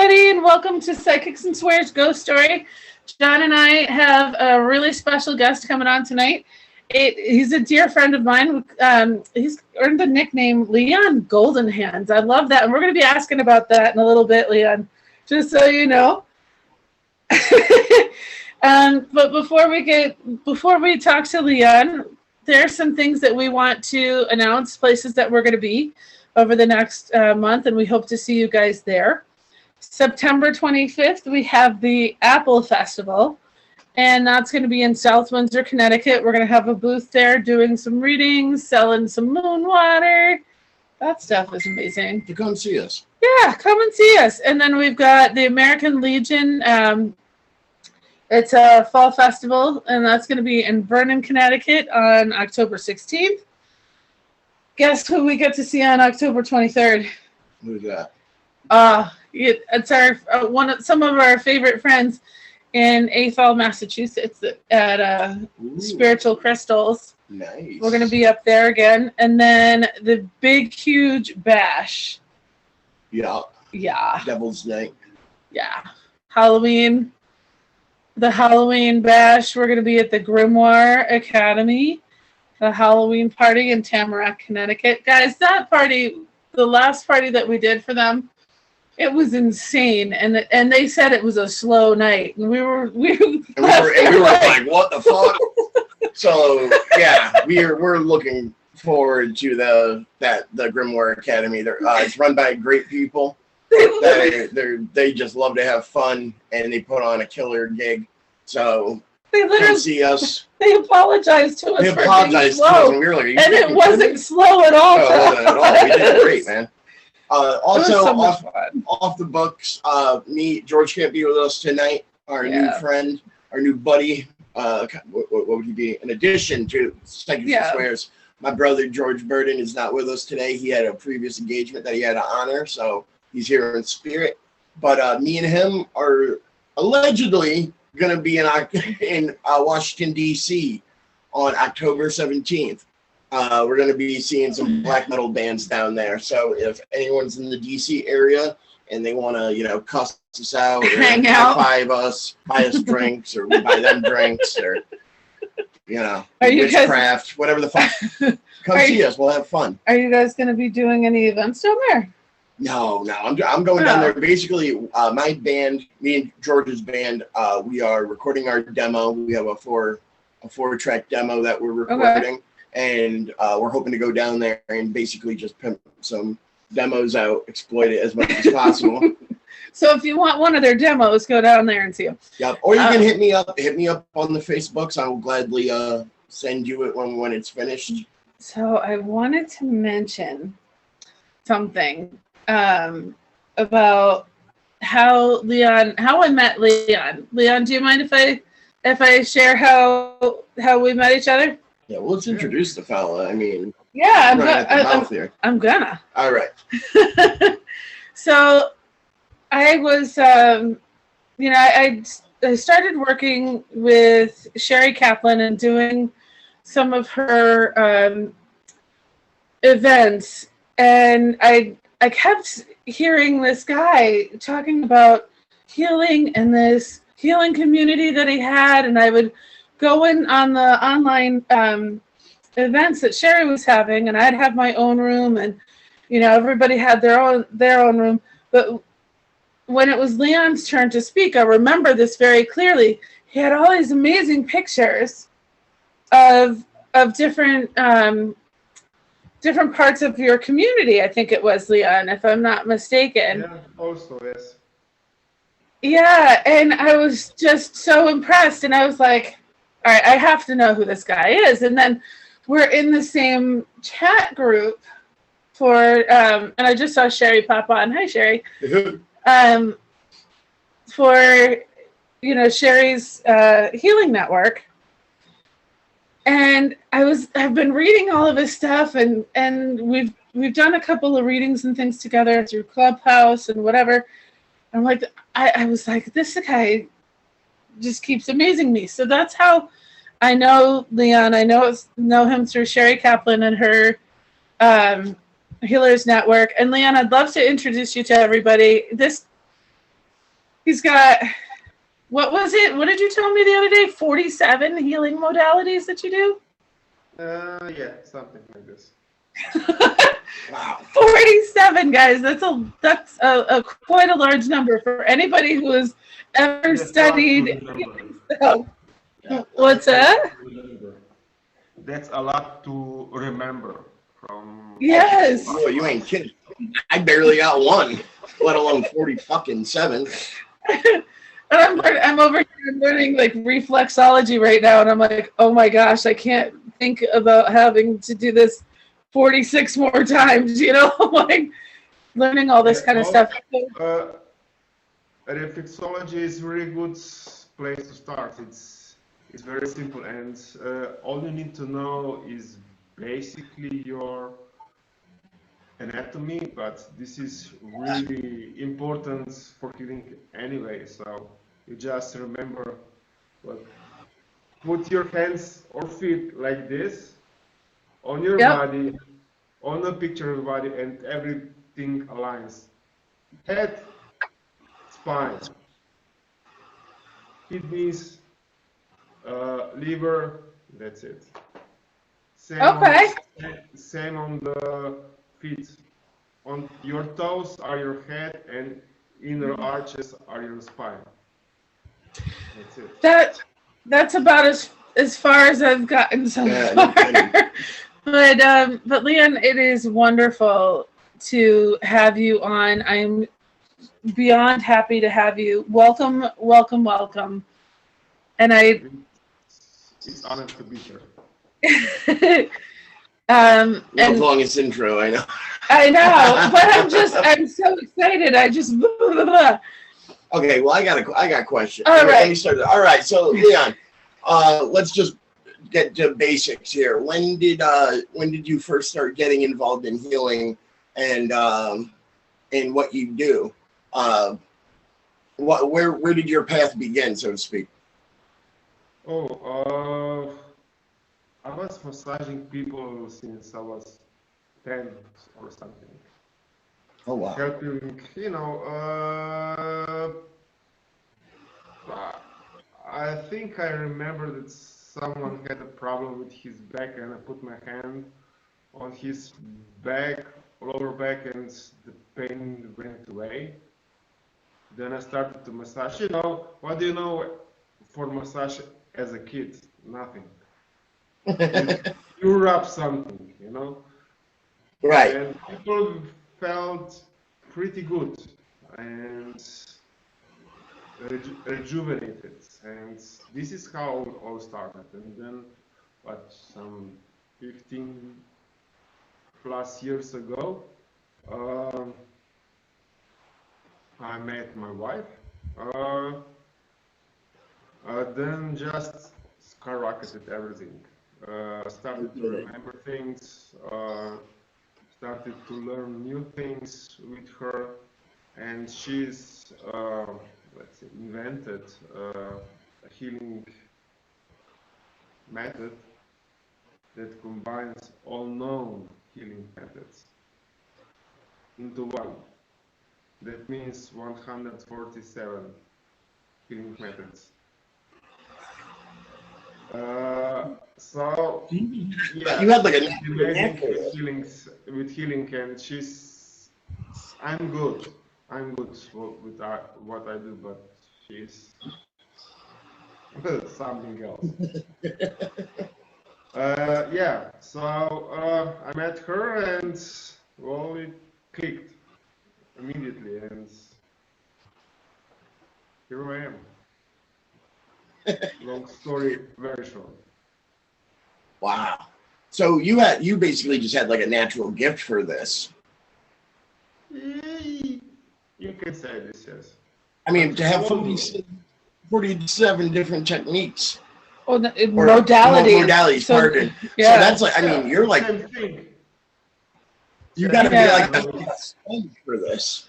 everybody, and welcome to Psychics and Swears Ghost Story. John and I have a really special guest coming on tonight. He's a dear friend of mine. He's earned the nickname Leon Golden Hands. I love that, and we're going to be asking about that in a little bit, Leon, just so you know. But before we talk to Leon, there are some things that we want to announce, places that we're going to be over the next month, and we hope to see you guys there. September 25th, we have the Apple Festival, and that's going to be in South Windsor, Connecticut. We're going to have a booth there doing some readings, selling some moon water. That stuff is amazing. To come see us. Yeah, come and see us. And then we've got the American Legion. It's a fall festival, and that's going to be in Vernon, Connecticut on October 16th. Guess who we get to see on October 23rd? Who's that? It's our some of our favorite friends in Athol, Massachusetts at Spiritual Crystals. Nice. We're going to be up there again. And then the big, huge bash. Yeah. Yeah. Devil's Night. Yeah. Halloween. The Halloween bash. We're going to be at the Grimoire Academy. The Halloween party in Tamarack, Connecticut. Guys, that party, the last party that we did for them, it was insane, and they said it was a slow night, and we were like, what the fuck? So yeah, we're looking forward to the Grimoire Academy. It's run by great people. They just love to have fun, and they put on a killer gig. So they literally come see us. They apologized to us. They apologized to us, and we were like, and it wasn't slow at all. No, it wasn't at all. We did great, man. Also, so off the books, George can't be with us tonight. Our new friend, our new buddy. What would he be? In addition to Psychics and Swears, my brother George Burden is not with us today. He had a previous engagement that he had to honor, so he's here in spirit. But me and him are allegedly going to be in Washington, D.C. on October 17th. We're going to be seeing some black metal bands down there. So if anyone's in the DC area and they want to, cuss us out, or hang out, five us, buy us drinks, or we buy them drinks, or witchcraft, whatever the fuck, come see us. We'll have fun. Are you guys going to be doing any events down there? No. I'm going down there. Basically, my band, me and George's band, we are recording our demo. We have a four-track demo that we're recording. Okay. And we're hoping to go down there and basically just pimp some demos out, exploit it as much as possible. So if you want one of their demos, go down there and see them. Yep. Or you can hit me up on the Facebooks. I will gladly send you it when it's finished. So I wanted to mention something about how I met Leon. Leon, do you mind if I share how we met each other? Yeah, well, let's introduce the fella. I mean, I'm gonna. All right. So, I was, I started working with Sherry Kaplan and doing some of her events, and I kept hearing this guy talking about healing and this healing community that he had, and I would go in on the online events that Sherry was having, and I'd have my own room, and everybody had their own room. But when it was Leon's turn to speak, I remember this very clearly. He had all these amazing pictures of different parts of your community. I think it was, Leon, if I'm not mistaken. Yeah, also yes. Yeah, and I was just so impressed, and I was like, all right, I have to know who this guy is. And then we're in the same chat group and I just saw Sherry pop on. Hi, Sherry. For, Sherry's healing network. And I've been reading all of his stuff, and we've done a couple of readings and things together through Clubhouse and whatever. I'm like, I was like, this guy just keeps amazing me. So that's how I know Leon. I know him through Sherry Kaplan and her Healers Network. And Leon, I'd love to introduce you to everybody. He's got, what was it? What did you tell me the other day? 47 healing modalities that you do? Yeah, something like this. Wow. 47, guys. That's a quite a large number for anybody who has ever studied healing stuff. What's that? That's a lot to remember from. Yes. Oh, you ain't kidding. I barely got one, let alone 47. And I'm over here learning like reflexology right now, and I'm like, oh my gosh, I can't think about having to do this 46 more times, you know, like learning all this kind of stuff. Reflexology is a really good place to start. It's very simple, and all you need to know is basically your anatomy, but this is really important for healing anyway. So you just remember, put your hands or feet like this on your body, on a picture of your body, and everything aligns. Head, spine, kidneys, liver, that's it. Same on the feet. On your toes are your head, and inner arches are your spine. That's it. That's about as far as I've gotten so far. But Leon, it is wonderful to have you on. I'm beyond happy to have you. Welcome, welcome, welcome. And it's honored to be here. The longest intro, I know. I know, but I'm so excited. Okay, well, I got a question. All right. Let me start. All right, so Leon, let's just get to basics here. When did you first start getting involved in healing and what you do? Where did your path begin, so to speak? I was massaging people since I was 10 or something. Oh wow! Helping, I think I remember that someone had a problem with his back, and I put my hand on his back, lower back, and the pain went away. Then I started to massage. What do you know for massage as a kid? Nothing. You rub something, Right. And people felt pretty good and rejuvenated. And this is how it all started. And then, some 15 plus years ago, I met my wife. Then just skyrocketed everything. Started to remember things, started to learn new things with her, and she's invented a healing method that combines all known healing methods into one. That means 147 healing methods. So yeah, you had like amazing with healing, and I'm good with what I do, but she's something else. Yeah, so I met her, and well, it clicked immediately, and here I am. Long story, very short. Wow. So you basically just had like a natural gift for this. You can say this, yes. I mean, to have 47 different techniques. Modalities. Modalities, pardon. Yeah. So that's like, I mean, you're like, you got to be like a sponge for this.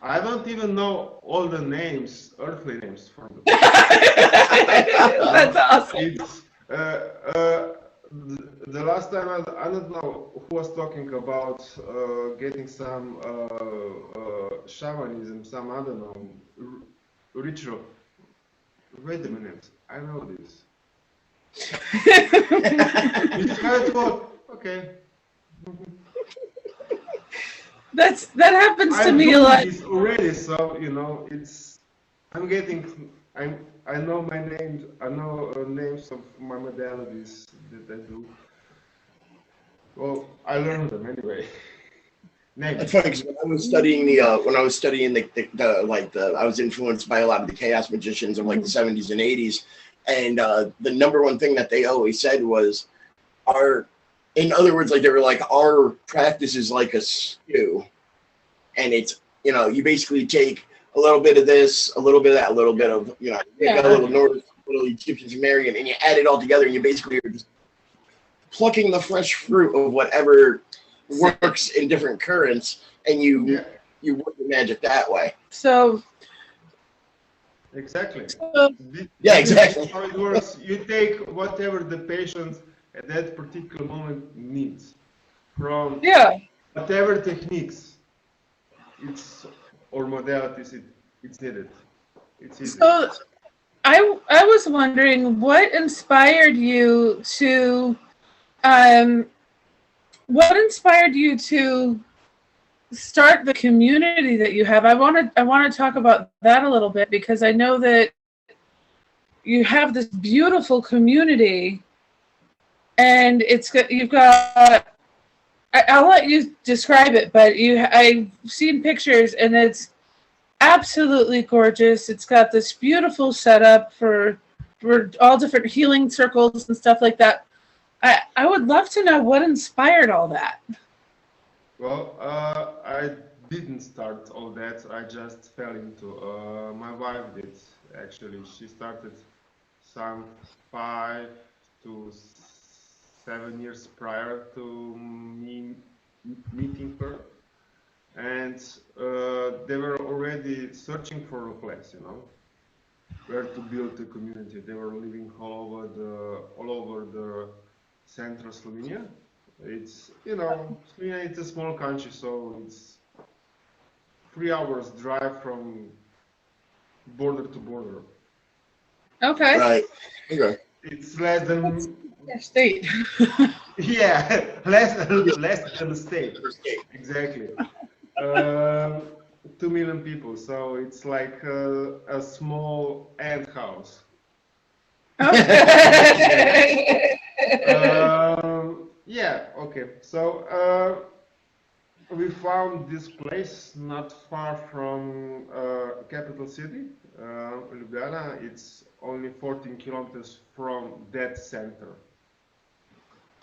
I don't even know all the names, earthly names for them. That's awesome. It's, the last time, I don't know who was talking about getting some shamanism, some, I don't know, ritual. Wait a minute, I know this. This is how it works. Okay. That happens to I'm me a doing lot. this already, so I know my names. I know names of my modalities that I do. Well, I learned them anyway. That's funny because when I was studying I was influenced by a lot of the chaos magicians of like the 70s and 80s, and the number one thing that they always said was, in other words, like they were like, our practice is like a stew, and it's you basically take a little bit of this, a little bit of that, a little bit of a little North, a little Egyptian Sumerian, and you add it all together, and you basically are just plucking the fresh fruit of whatever works in different currents, and you work the magic that way. So exactly. Exactly. How it works. You take whatever the patient at that particular moment needs from whatever techniques or modalities it's needed. It's easy. So I was wondering what inspired you to start the community that you have. I want to talk about that a little bit, because I know that you have this beautiful community, and I'll let you describe it, but I've seen pictures and it's absolutely gorgeous. It's got this beautiful setup for all different healing circles and stuff like that. I would love to know what inspired all that. Well, I didn't start all that. I just fell into. My wife did, actually. She started some 5 to 7 years prior to me meeting her. And they were already searching for a place, where to build a community. They were living all over the central Slovenia. It's Slovenia. It's a small country, so it's 3 hours drive from border to border. Okay. Right. Okay. It's less than state. yeah, less than the state. Exactly. 2 million people, so it's like a small ant house. Okay. Okay. So we found this place not far from capital city, Ljubljana. It's only 14 kilometers from that center.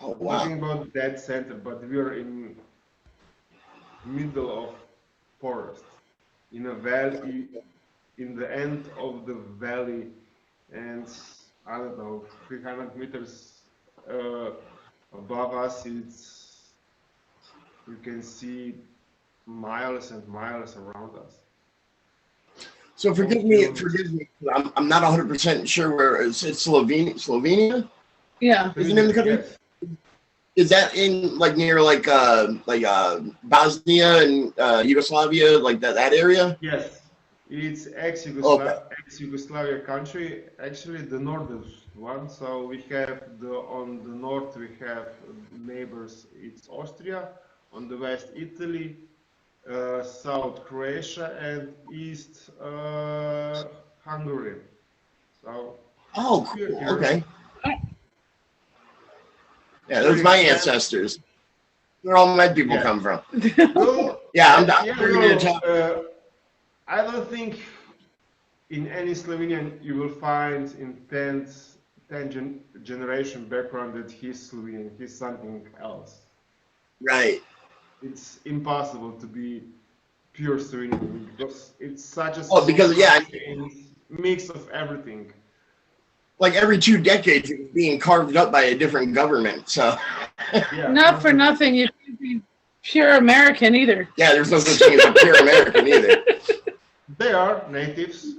Oh, I'm wow. talking about that center, but we're in middle of forest, in a valley, in the end of the valley, and I don't know, 300 meters above us, you can see miles and miles around us. So forgive me. I'm not 100% sure where it's Slovenia. Yeah. Is the name of the country? Yes. Is that in near Bosnia and Yugoslavia, like that area? Yes, it's Okay. ex-Yugoslavia country, actually the northern one. So we have on the north we have neighbors. It's Austria, on the west Italy, south Croatia, and east Hungary. So Oh, cool. Okay. Yeah, those are my ancestors. Where all my people come from. Well, Yeah, I don't think in any Slovenian you will find in 10th generation background that he's Slovenian. He's something else. Right. It's impossible to be pure Slovenian because it's such a mix of everything. Like every 2 decades, it's being carved up by a different government. So, not for nothing, you can't be pure American either. Yeah, there's no such thing as a pure American either. They are natives.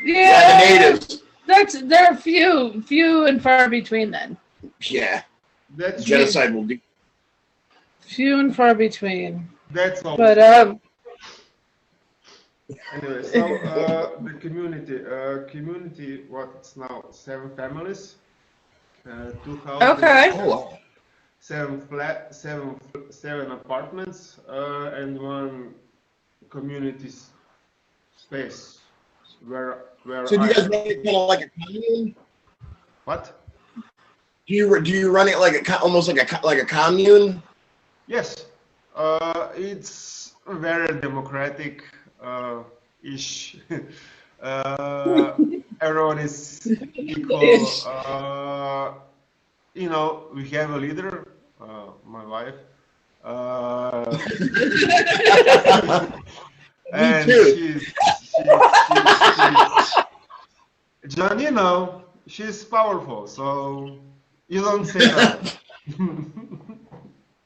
Yeah, the natives. They're few and far between then. Yeah, that's genocide will do. Few and far between. That's all. But Anyway, so the community, what it's now 7 families, 2 houses, Okay. Oh, 7 apartments, and 1 community space where so do I you guys am. run it kind of like a commune? What? Do you run it like almost like a commune? Yes, it's very democratic ish. Everyone is equal. Ish. You know, we have a leader, my wife, uh, Me and too. she's John. You know, she's powerful, so you don't say no.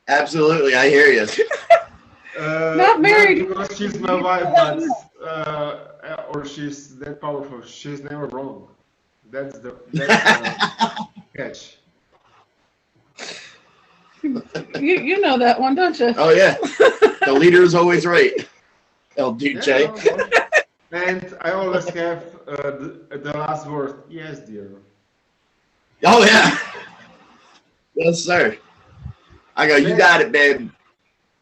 Absolutely, I hear you. Not married. Not because she's my wife, but or she's that powerful. She's never wrong. That's the catch. You know that one, don't you? Oh yeah, the leader is always right. El Duce. Yeah, and I always have the last word. Yes, dear. Oh yeah. Yes, sir. I go. You got it, babe.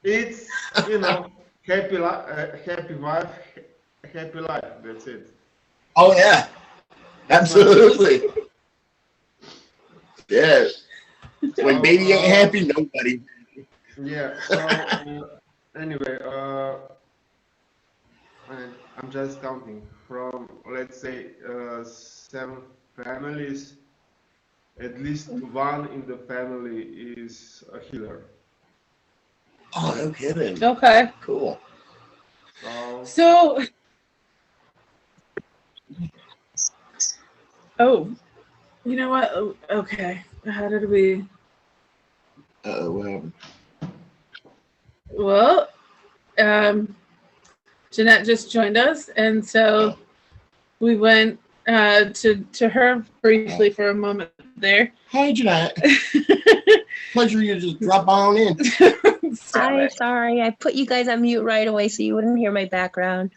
It's, you know, happy wife, happy life. That's it. Oh yeah. Absolutely. Yeah. When baby ain't happy, nobody. Yeah. So anyway, I'm just counting from, let's say, 7 families. At least 1 in the family is a healer. Oh, no kidding. Okay. Cool. So, oh, you know what? Oh, okay. How did we? What happened? Well, Jeanette just joined us, and so we went to her briefly for a moment there. Hi, Jeanette. Pleasure you just drop on in. Hi, sorry. I put you guys on mute right away so you wouldn't hear my background.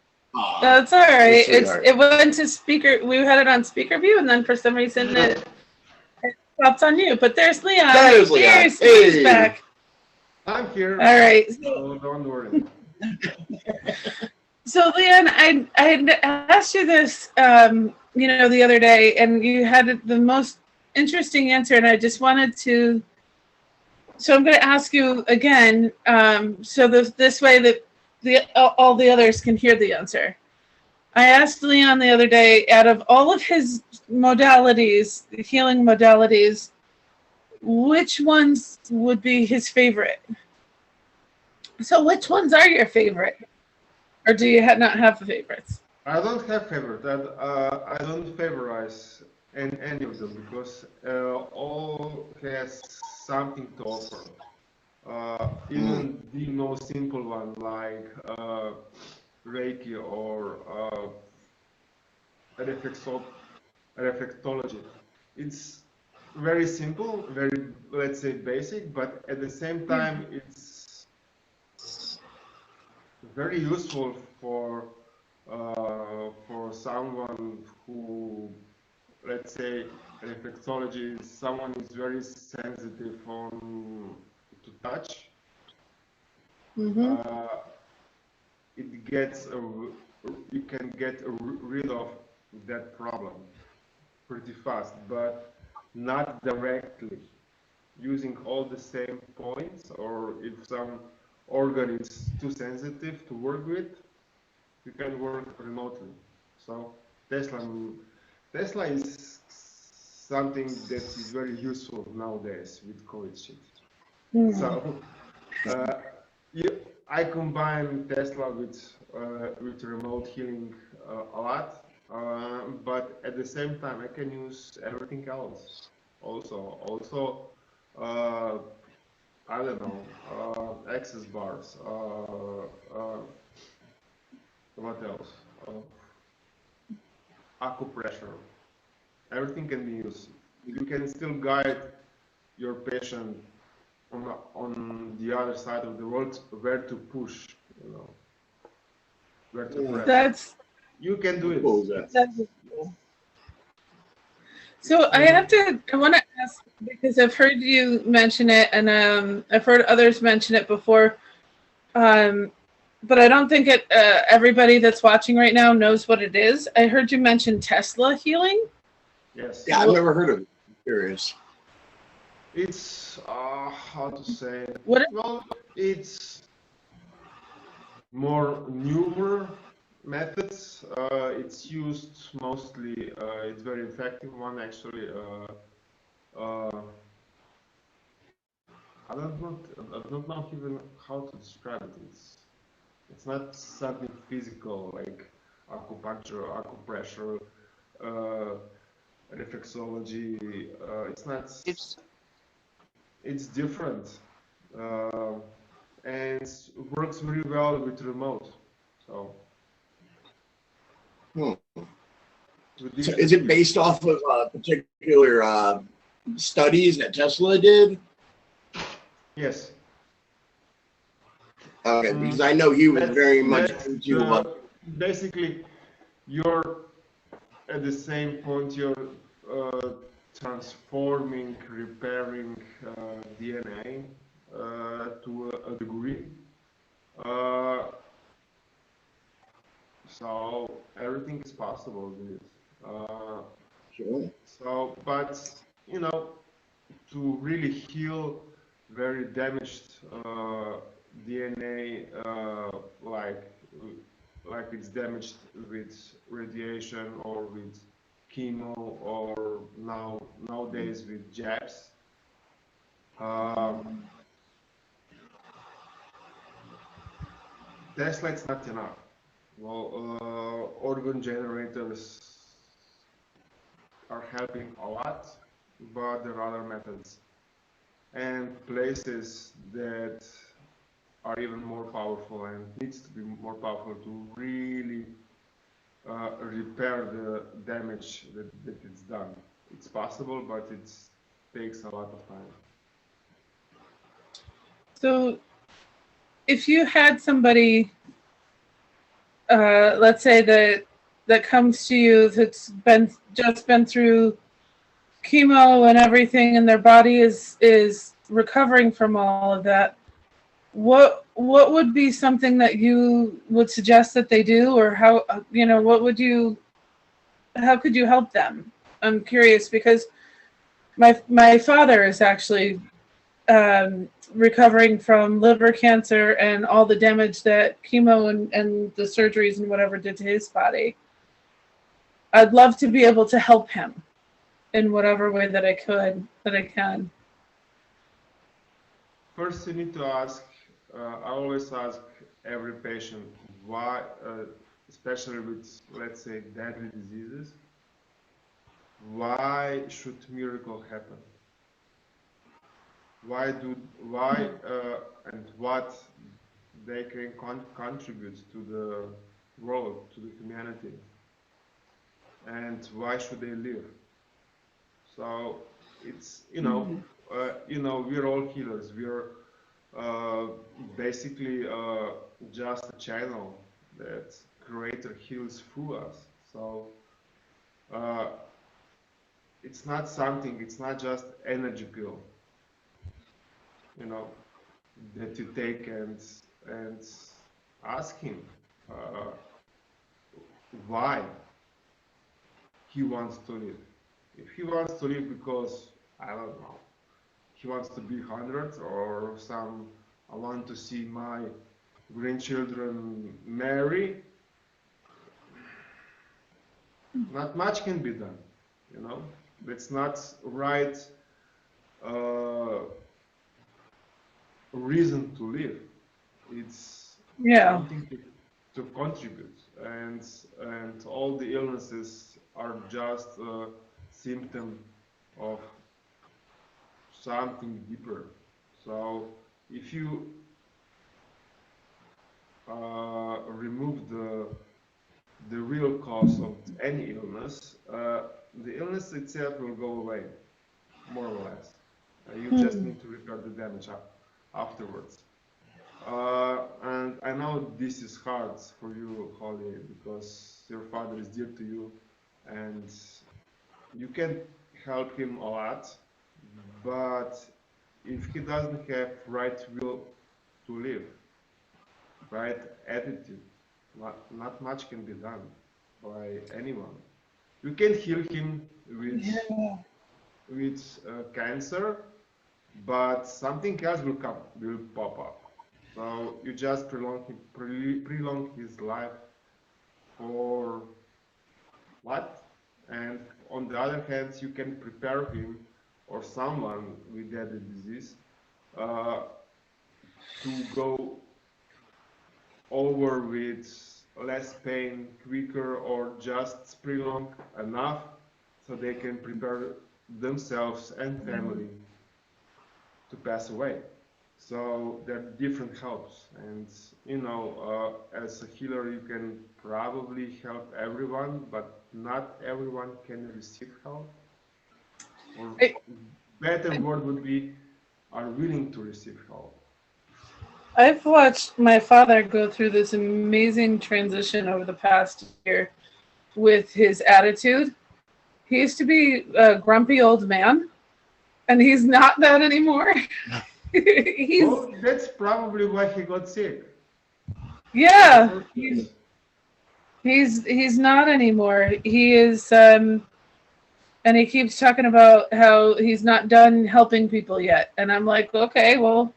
That's all right. Sweetheart. It went to speaker. We had it on speaker view, and then for some reason it pops on you. But there's Leon. There's Leon. He's Hey. back. I'm here. All right. So don't worry. So Leon, I had asked you this, the other day, and you had the most interesting answer, and I just wanted to. So I'm going to ask you again, so this way that all the others can hear the answer. I asked Leon the other day, out of all of his modalities, healing modalities, which ones would be his favorite? So which ones are your favorite? Or do you not have favorites? I don't have favorite. I don't favorize any of them because all has something to offer. Even the most simple one like Reiki or reflexology. It's very simple, very, let's say, basic, but at the same time, it's very useful for someone who, let's say, reflexology is someone who is very sensitive on to touch. It gets you can get rid of that problem pretty fast, but not directly using all the same points, or if some organ is too sensitive to work with, you can work remotely. So Tesla is something that is very useful nowadays with COVID shit. So I combine Tesla with remote healing a lot, but at the same time I can use everything else. Also, I don't know, access bars. What else? Acupressure. Everything can be used. You can still guide your patient on the other side of the world where to push. You know. where to press. That's You can do it. that's cool. So I want to ask, because I've heard you mention it, and I've heard others mention it before, but I don't think everybody that's watching right now knows what it is. I heard you mention Tesla healing. Yes. Yeah, I've never heard of it. I'm curious. It's how to say? What? Well, it's more newer methods. It's used mostly. It's very effective one actually. I don't know even how to describe it. It's not something physical like acupuncture, acupressure, reflexology. It's not. It's different, and works very well with remote. So. So is it based off of particular studies that Tesla did? Yes. Okay, because I know he was very much into basically, you're at the same point. You're transforming, repairing DNA to a degree. So everything is possible with it. Sure. So, but you know, to really heal very damaged DNA, like it's damaged with radiation or with chemo or nowadays with jabs. Tesla it's not enough. Well, organ generators are helping a lot, but there are other methods and places that are even more powerful and needs to be more powerful to really repair the damage that it's done. It's possible, but it takes a lot of time. So, if you had somebody, let's say that comes to you that's just been through chemo and everything, and their body is recovering from all of that, what would be something that you would suggest that they do, or how how could you help them? I'm curious because my father is actually recovering from liver cancer and all the damage that chemo and the surgeries and whatever did to his body. I'd love to be able to help him in whatever way that I can. First, you need to ask. I always ask every patient why, especially with, let's say, deadly diseases, why should miracle happen? Why and what they can contribute to the world, to the humanity, and why should they live? So it's we're all healers. We're basically just a channel that Creator heals through us. So it's not something. It's not just energy pill, that you take and ask him why he wants to live. If he wants to live because I don't know, he wants to be 100 or I want to see my grandchildren marry. Not much can be done, That's not right reason to live. It's something to contribute, and all the illnesses are just a symptom of something deeper. So if you remove the real cause of any illness, the illness itself will go away, more or less. You just need to repair the damage afterwards. And I know know this is hard for you, Holly, because your father is dear to you, and you can help him a lot. But if he doesn't have right will to live, right attitude, not much can be done by anyone. You can heal him with cancer, but something else will pop up. So you just prolong his life for what? And on the other hand, you can prepare him or someone with that disease uh, to go over with less pain quicker, or just prolong enough so they can prepare themselves and family to pass away. So there are different helps, and as a healer, you can probably help everyone, but not everyone can receive help. Or better word would be, are willing to receive help. I've watched my father go through this amazing transition over the past year with his attitude. He used to be a grumpy old man, and he's not that anymore. Well, that's probably why he got sick. Yeah, he's not anymore. He is, and he keeps talking about how he's not done helping people yet. And I'm like, okay, well.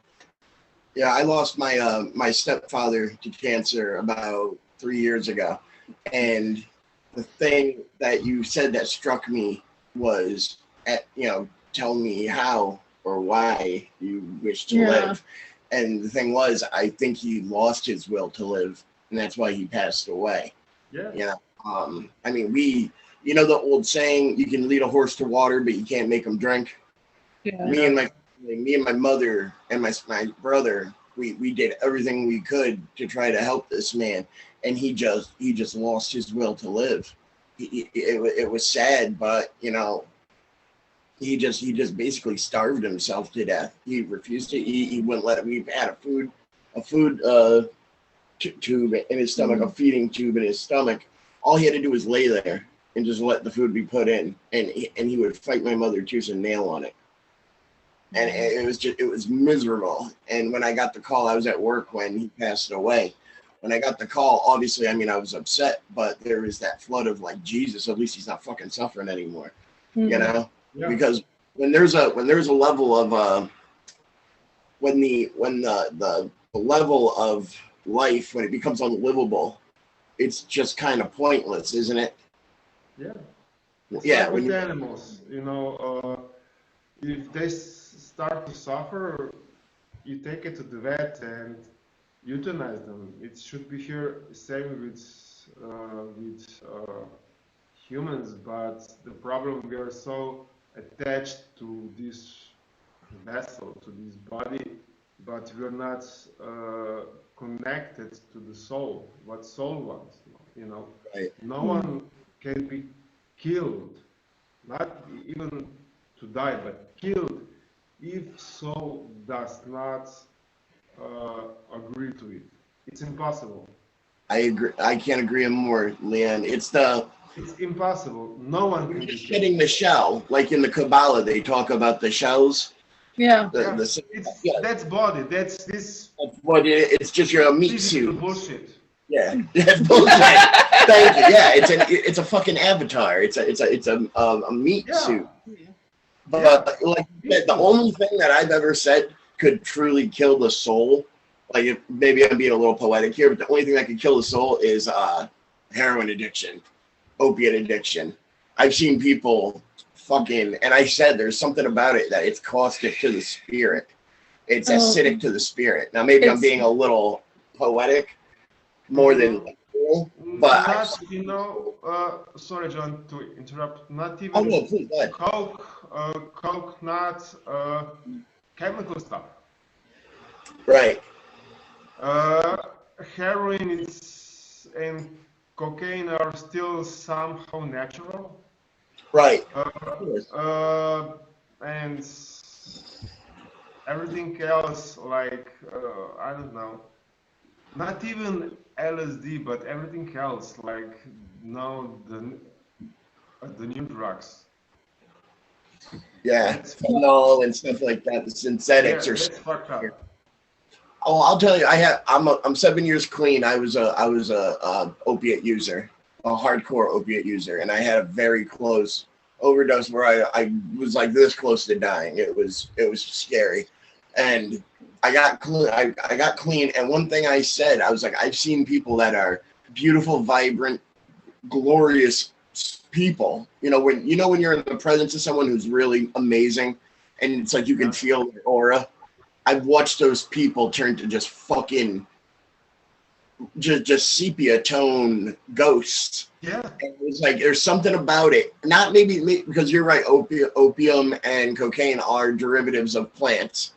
Yeah, I lost my my stepfather to cancer about 3 years ago, and the thing that you said that struck me was, tell me how or why you wish to live. And the thing was, I think he lost his will to live, and that's why he passed away. Yeah. I mean, the old saying, you can lead a horse to water, but you can't make him drink. Yeah. Me and my mother and my brother, we did everything we could to try to help this man, and he just lost his will to live. It was sad, but he just basically starved himself to death. He refused to eat. He wouldn't let it. We had a food tube in his stomach, a feeding tube in his stomach. All he had to do was lay there and just let the food be put in, and he would fight my mother tooth and nail on it. And it was miserable. And when I got the call, I was at work when he passed away. When I got the call, obviously, I was upset, but there was that flood of like, Jesus, at least he's not fucking suffering anymore, Yeah. Because when there's a level of when the level of life, when it becomes unlivable, it's just kind of pointless, isn't it? Yeah. Like with animals, if they start to suffer, you take it to the vet and euthanize them. It should be here same with humans, but the problem, we are so attached to this vessel, to this body, but we're not connected to the soul. What soul wants, Right. No one can be killed, not even to die, but killed, if soul does not agree to it. It's impossible. I agree. I can't agree more, Leon. It's impossible. No one can be shedding the shell. Like in the Kabbalah, they talk about the shells. Yeah. That's body. That's this. But it's just your meat suit. Bullshit. Yeah, that's bullshit. Thank you. Yeah, it's a fucking avatar. It's a meat suit. But like the only thing that I've ever said could truly kill the soul, like maybe I'm being a little poetic here, but the only thing that could kill the soul is heroin addiction, opiate addiction. I've seen people and I said there's something about it that it's caustic to the spirit. It's acidic to the spirit. Now maybe I'm being a little poetic, more than cool, but not, sorry, John, to interrupt. Not even please, go ahead. Coke, not chemical stuff. Right. Heroin and cocaine are still somehow natural. Right. And everything else, like I don't know. not even LSD, but everything else, like now the new drugs. Yeah, That's, fentanyl and stuff like that. The synthetics yeah, are. that's fucked up. Oh, I'll tell you, I'm 7 years clean. I was a opiate user, a hardcore opiate user, and I had a very close overdose where I was like this close to dying. It was scary, and I got clean. I got clean, and one thing I said, I was like, I've seen people that are beautiful, vibrant, glorious people. When you're in the presence of someone who's really amazing, and it's like you can feel their aura. I've watched those people turn to just fucking just sepia tone ghosts. Yeah. And it's like there's something about it. Not maybe because you're right, opium and cocaine are derivatives of plants.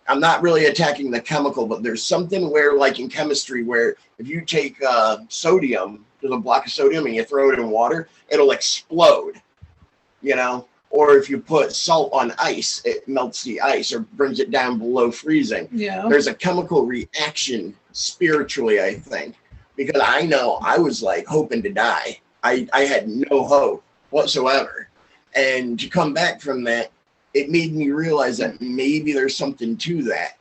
I'm not really attacking the chemical, but there's something where, like in chemistry, where if you take sodium, there's a block of sodium, and you throw it in water, it'll explode. Or if you put salt on ice, it melts the ice or brings it down below freezing. Yeah. There's a chemical reaction spiritually, I think, because I know I was like hoping to die. I had no hope whatsoever. And to come back from that, it made me realize that maybe there's something to that.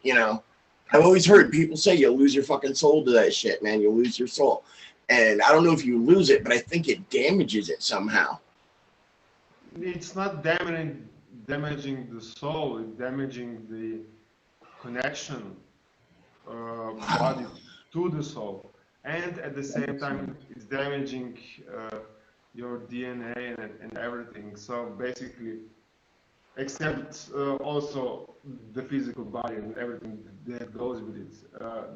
I've always heard people say you'll lose your fucking soul to that shit, man. You'll lose your soul. And I don't know if you lose it, but I think it damages it somehow. It's not damaging the soul, it's damaging the connection body to the soul, and at the same time it's damaging your DNA and everything. So basically, except also the physical body and everything that goes with it.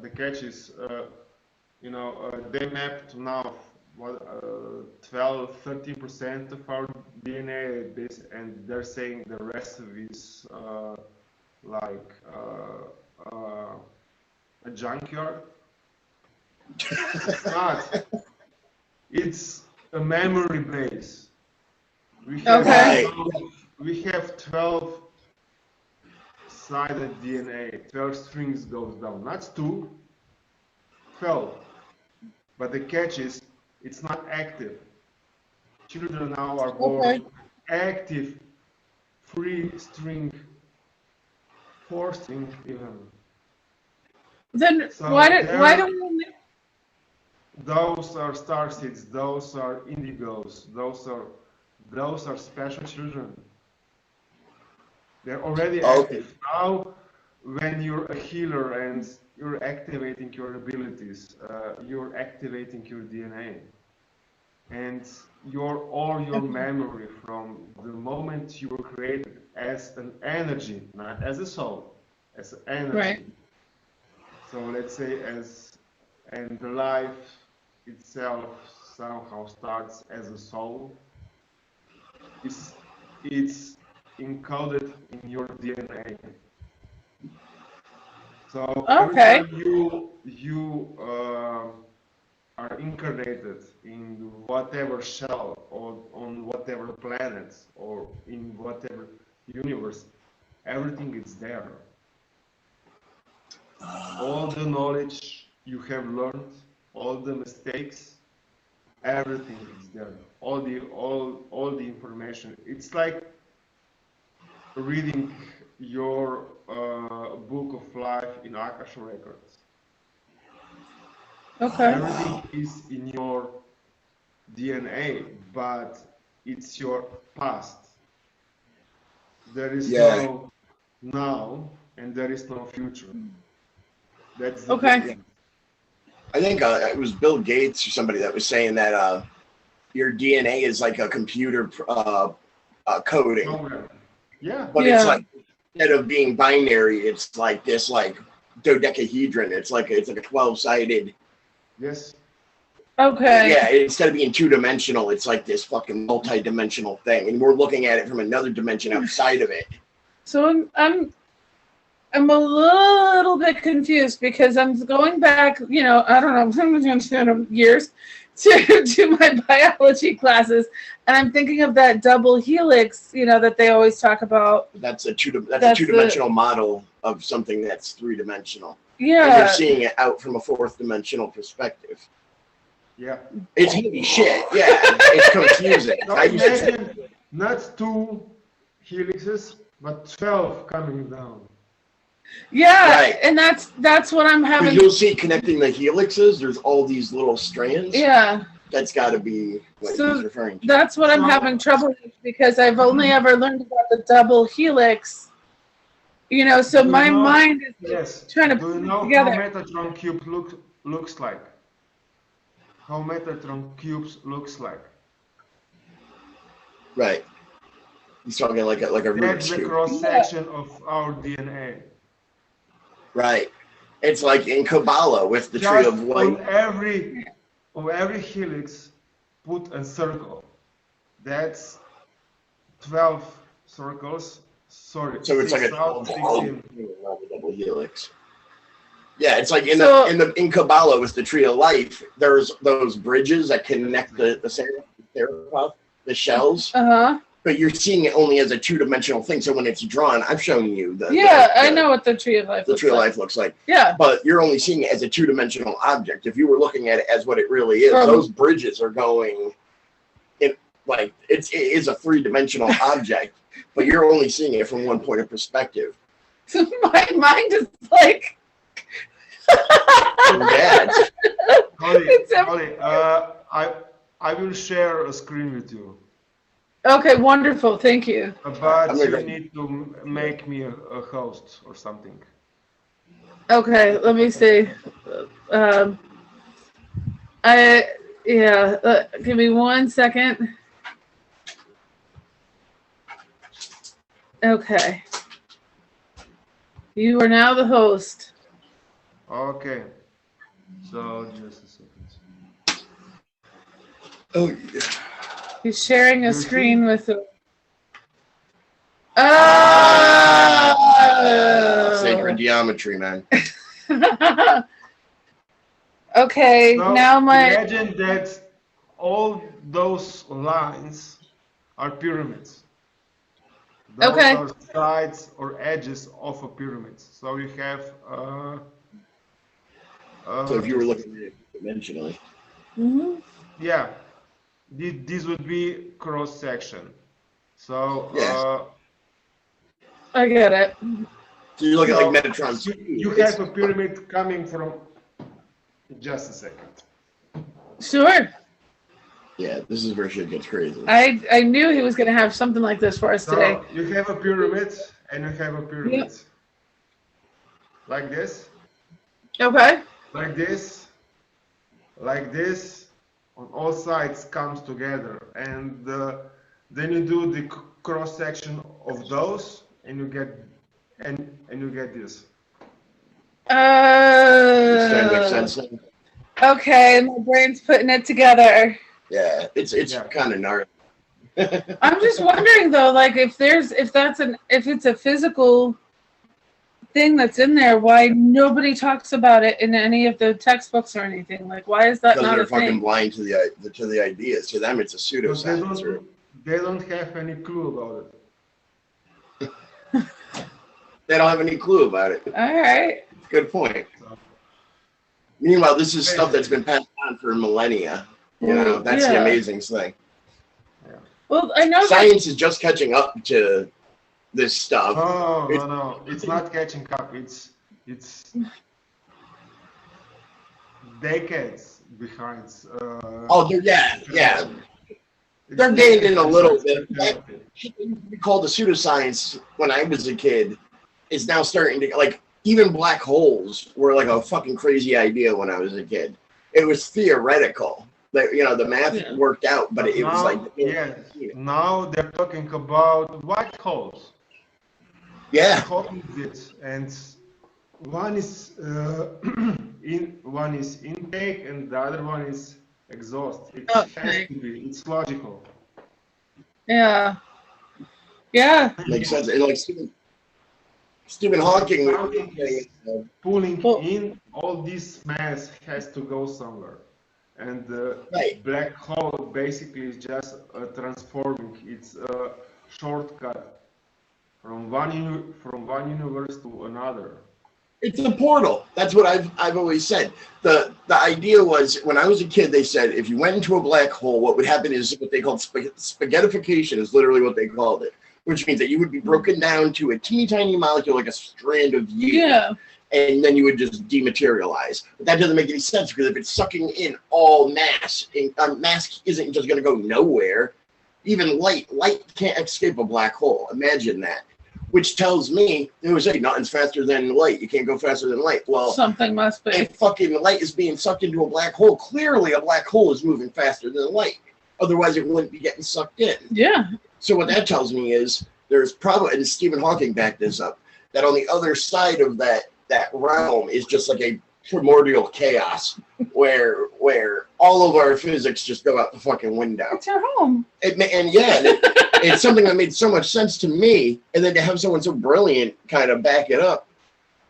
The catch is, they mapped now 12-13% of our DNA, and they're saying the rest of it is a junkyard. It's not. It's a memory base. We have 12 sided DNA. 12 strings goes down. Not 2, 12. But the catch is, it's not active. Children now are born active, 3-string, 4-string even. Then So why don't we? Those are star seeds. Those are indigos. Those are special children. They're already active. Now, when you're a healer and you're activating your abilities, you're activating your DNA. And all your memory from the moment you were created as an energy, not as a soul, as an energy. Right. So let's say and the life itself somehow starts as a soul. It's encoded in your DNA. So every time you are incarnated in whatever shell or on whatever planet or in whatever universe, everything is there. All the knowledge you have learned, all the mistakes, everything is there. All the information. It's like reading your book of life in Akasha records. Okay. Everything is in your DNA, but it's your past. There is no now, and there is no future. That's the difference. I think it was Bill Gates or somebody that was saying that your DNA is like a computer coding. Somewhere. Yeah. But it's like, instead of being binary, it's like this like dodecahedron. It's like a 12-sided. Yes. Okay. Yeah, instead of being 2-dimensional, it's like this fucking multi-dimensional thing, and we're looking at it from another dimension outside of it. So I'm a little bit confused because I'm going back, I don't know, years to my biology classes, and I'm thinking of that double helix, that they always talk about. That's a two-dimensional model of something that's 3-dimensional. And you're Yeah. seeing it out from a fourth dimensional perspective. Yeah. It's heavy shit. Yeah, it's confusing. So I used to, imagine not 2 helixes, but 12 coming down. Yeah, Right. and that's what I'm but having. you'll see connecting the helixes. There's all these little strands. Yeah. That's got to be what So he's referring to. that's what I'm having trouble with because I've only ever learned about the double helix. You know, so Do you my know- mind is Yes. trying to Do you put it know together. how Metatron cube looks like? How Metatron cubes looks like? Right. He's talking like a That's Rubik's the cube. cross section of our DNA. Right. It's like in Kabbalah with the tree Just of life. on every helix, put a circle. That's 12 circles. Sorry. So it's like a 6 out, 16. double helix. Yeah, it's like So- in Kabbalah with the tree of life, there's those bridges that connect the theropod, the shells. Uh-huh. But you're seeing it only as a two-dimensional thing. So when it's drawn, I've shown you I know what the tree of life the looks tree of like. life looks like. Yeah. But you're only seeing it as a two-dimensional object. If you were looking at it as what it really is, From- those bridges are going in like it is a three-dimensional object, but you're only seeing it from one point of perspective. So my mind is like Yeah. Holly, It's a- Holly, I will share a screen with you, Okay, wonderful. Thank you. but I'm you gonna- need to make me a host or something. Okay, let me see. Give me 1 second. Okay. You are now the host. Okay. So just a second. Oh, yeah. He's sharing a You screen with the. Sacred geometry, man. Okay, So now my. imagine that all those lines are pyramids. Those Okay. are sides or edges of a pyramid. So you have. So if you were looking at it dimensionally. Mhm. Yeah, this would be cross section. So Yeah. I get it. So you look at So, like Metatron. you have a pyramid coming from. Just a second. Sure. Yeah, this is where shit gets crazy. I knew he was going to have something like this for us today. So you have a pyramid and you have a pyramid. Like this, Okay. like this, like this. On all sides comes together, and then you do the cross section of those, and you get you get this. It's trying to make sense now. Okay, my brain's putting it together. Yeah, it's Yeah. kind of gnarly. I'm just wondering though, like if it's a physical thing that's in there, why nobody talks about it in any of the textbooks or anything? Like, why is that Because not they're a fucking thing? blind to the ideas. To them, it's a But pseudoscience. they don't have any clue about it. They don't have any clue about it. All right. Good point. Meanwhile, this is stuff that's been passed on for millennia. You know, that's the Yeah. amazing thing. Well, I know that. Science is just catching up to this stuff. No, it's not catching up. It's decades behind. Yeah. They're gaining a little bit. That shit that used to be called a pseudoscience when I was a kid is now starting to, like, even black holes were like a fucking crazy idea when I was a kid. It was theoretical. Like, you know, the math worked out, but it was like... Now they're talking about white holes. Yeah. And one is one is intake and the other one is exhaust. It has to be. It's logical. Yeah. Yeah. Makes sense. And like Stephen Hawking Pulling in all this mass has to go somewhere. And the black hole basically is just transforming. It's a shortcut from one universe to another. It's a portal. That's what I've always said. The idea was, when I was a kid, they said if you went into a black hole, what would happen is what they called spaghettification is literally what they called it, which means that you would be broken down to a teeny tiny molecule, like a strand of you. Yeah. And then you would just dematerialize. But that doesn't make any sense, because if it's sucking in all mass, and mass isn't just going to go nowhere. Even light can't escape a black hole. Imagine that. Which tells me, they always say nothing's faster than light. You can't go faster than light. Well, something must be. If fucking light is being sucked into a black hole, clearly a black hole is moving faster than light. Otherwise, it wouldn't be getting sucked in. Yeah. So what that tells me is there's probably, and Stephen Hawking backed this up, that on the other side of that realm is just like a primordial chaos where all of our physics just go out the fucking window. It's your home. It's something that made so much sense to me, and then to have someone so brilliant kind of back it up.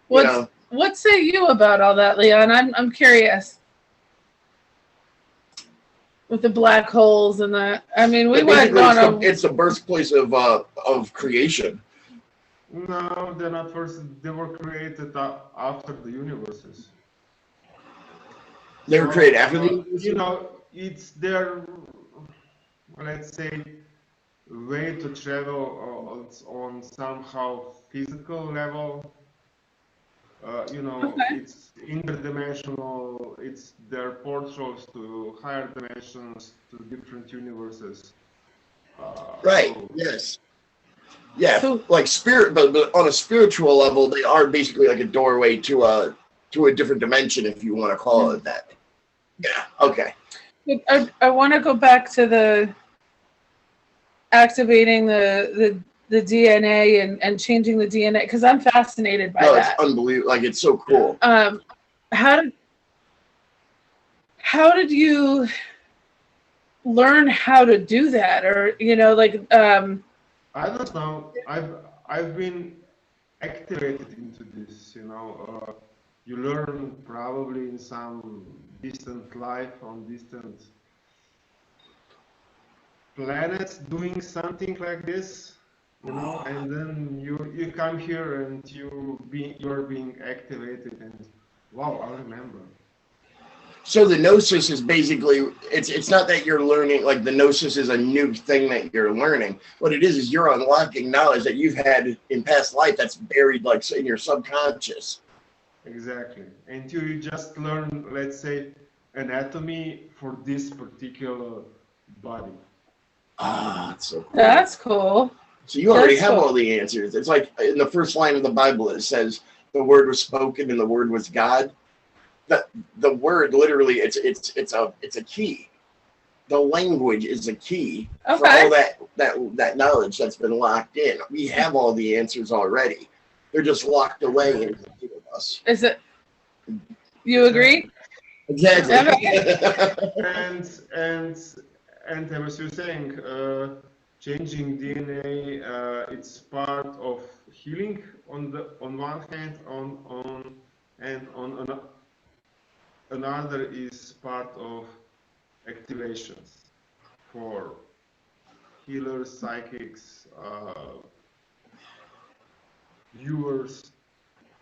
What say you about all that, Leon? I'm curious. With the black holes and that, I mean, we went on it's the birthplace of creation. No, they're not first. They were created after the universes. They were created after the universes? It's their, let's say, way to travel on somehow physical level. It's interdimensional. It's their portals to higher dimensions, to different universes. Right. So, yes. Yeah, like spirit, but on a spiritual level, they are basically like a doorway to a different dimension, if you want to call it that. Yeah. Okay. I want to go back to the activating the DNA and changing the DNA, because I'm fascinated by that. It's unbelievable. Like, it's so cool. How did you learn how to do that, or I don't know. I've been activated into this. You learn probably in some distant life on distant planets doing something like this. And then you come here and you're being activated, and wow, I remember. So the gnosis is basically, it's not that you're learning, like the gnosis is a new thing that you're learning. What it is you're unlocking knowledge that you've had in past life that's buried like in your subconscious. Exactly. And you just learn, let's say, anatomy for this particular body. That's so cool. That's cool. So you already have all the answers. It's like in the first line of the Bible, it says the word was spoken and the word was God. The word literally, it's a key. The language is a key for all that knowledge that's been locked in. We have all the answers already. They're just locked away in us. Is it? You agree? Exactly. and as you're saying, changing DNA, it's part of healing on one hand, on another is part of activations for healers, psychics, viewers,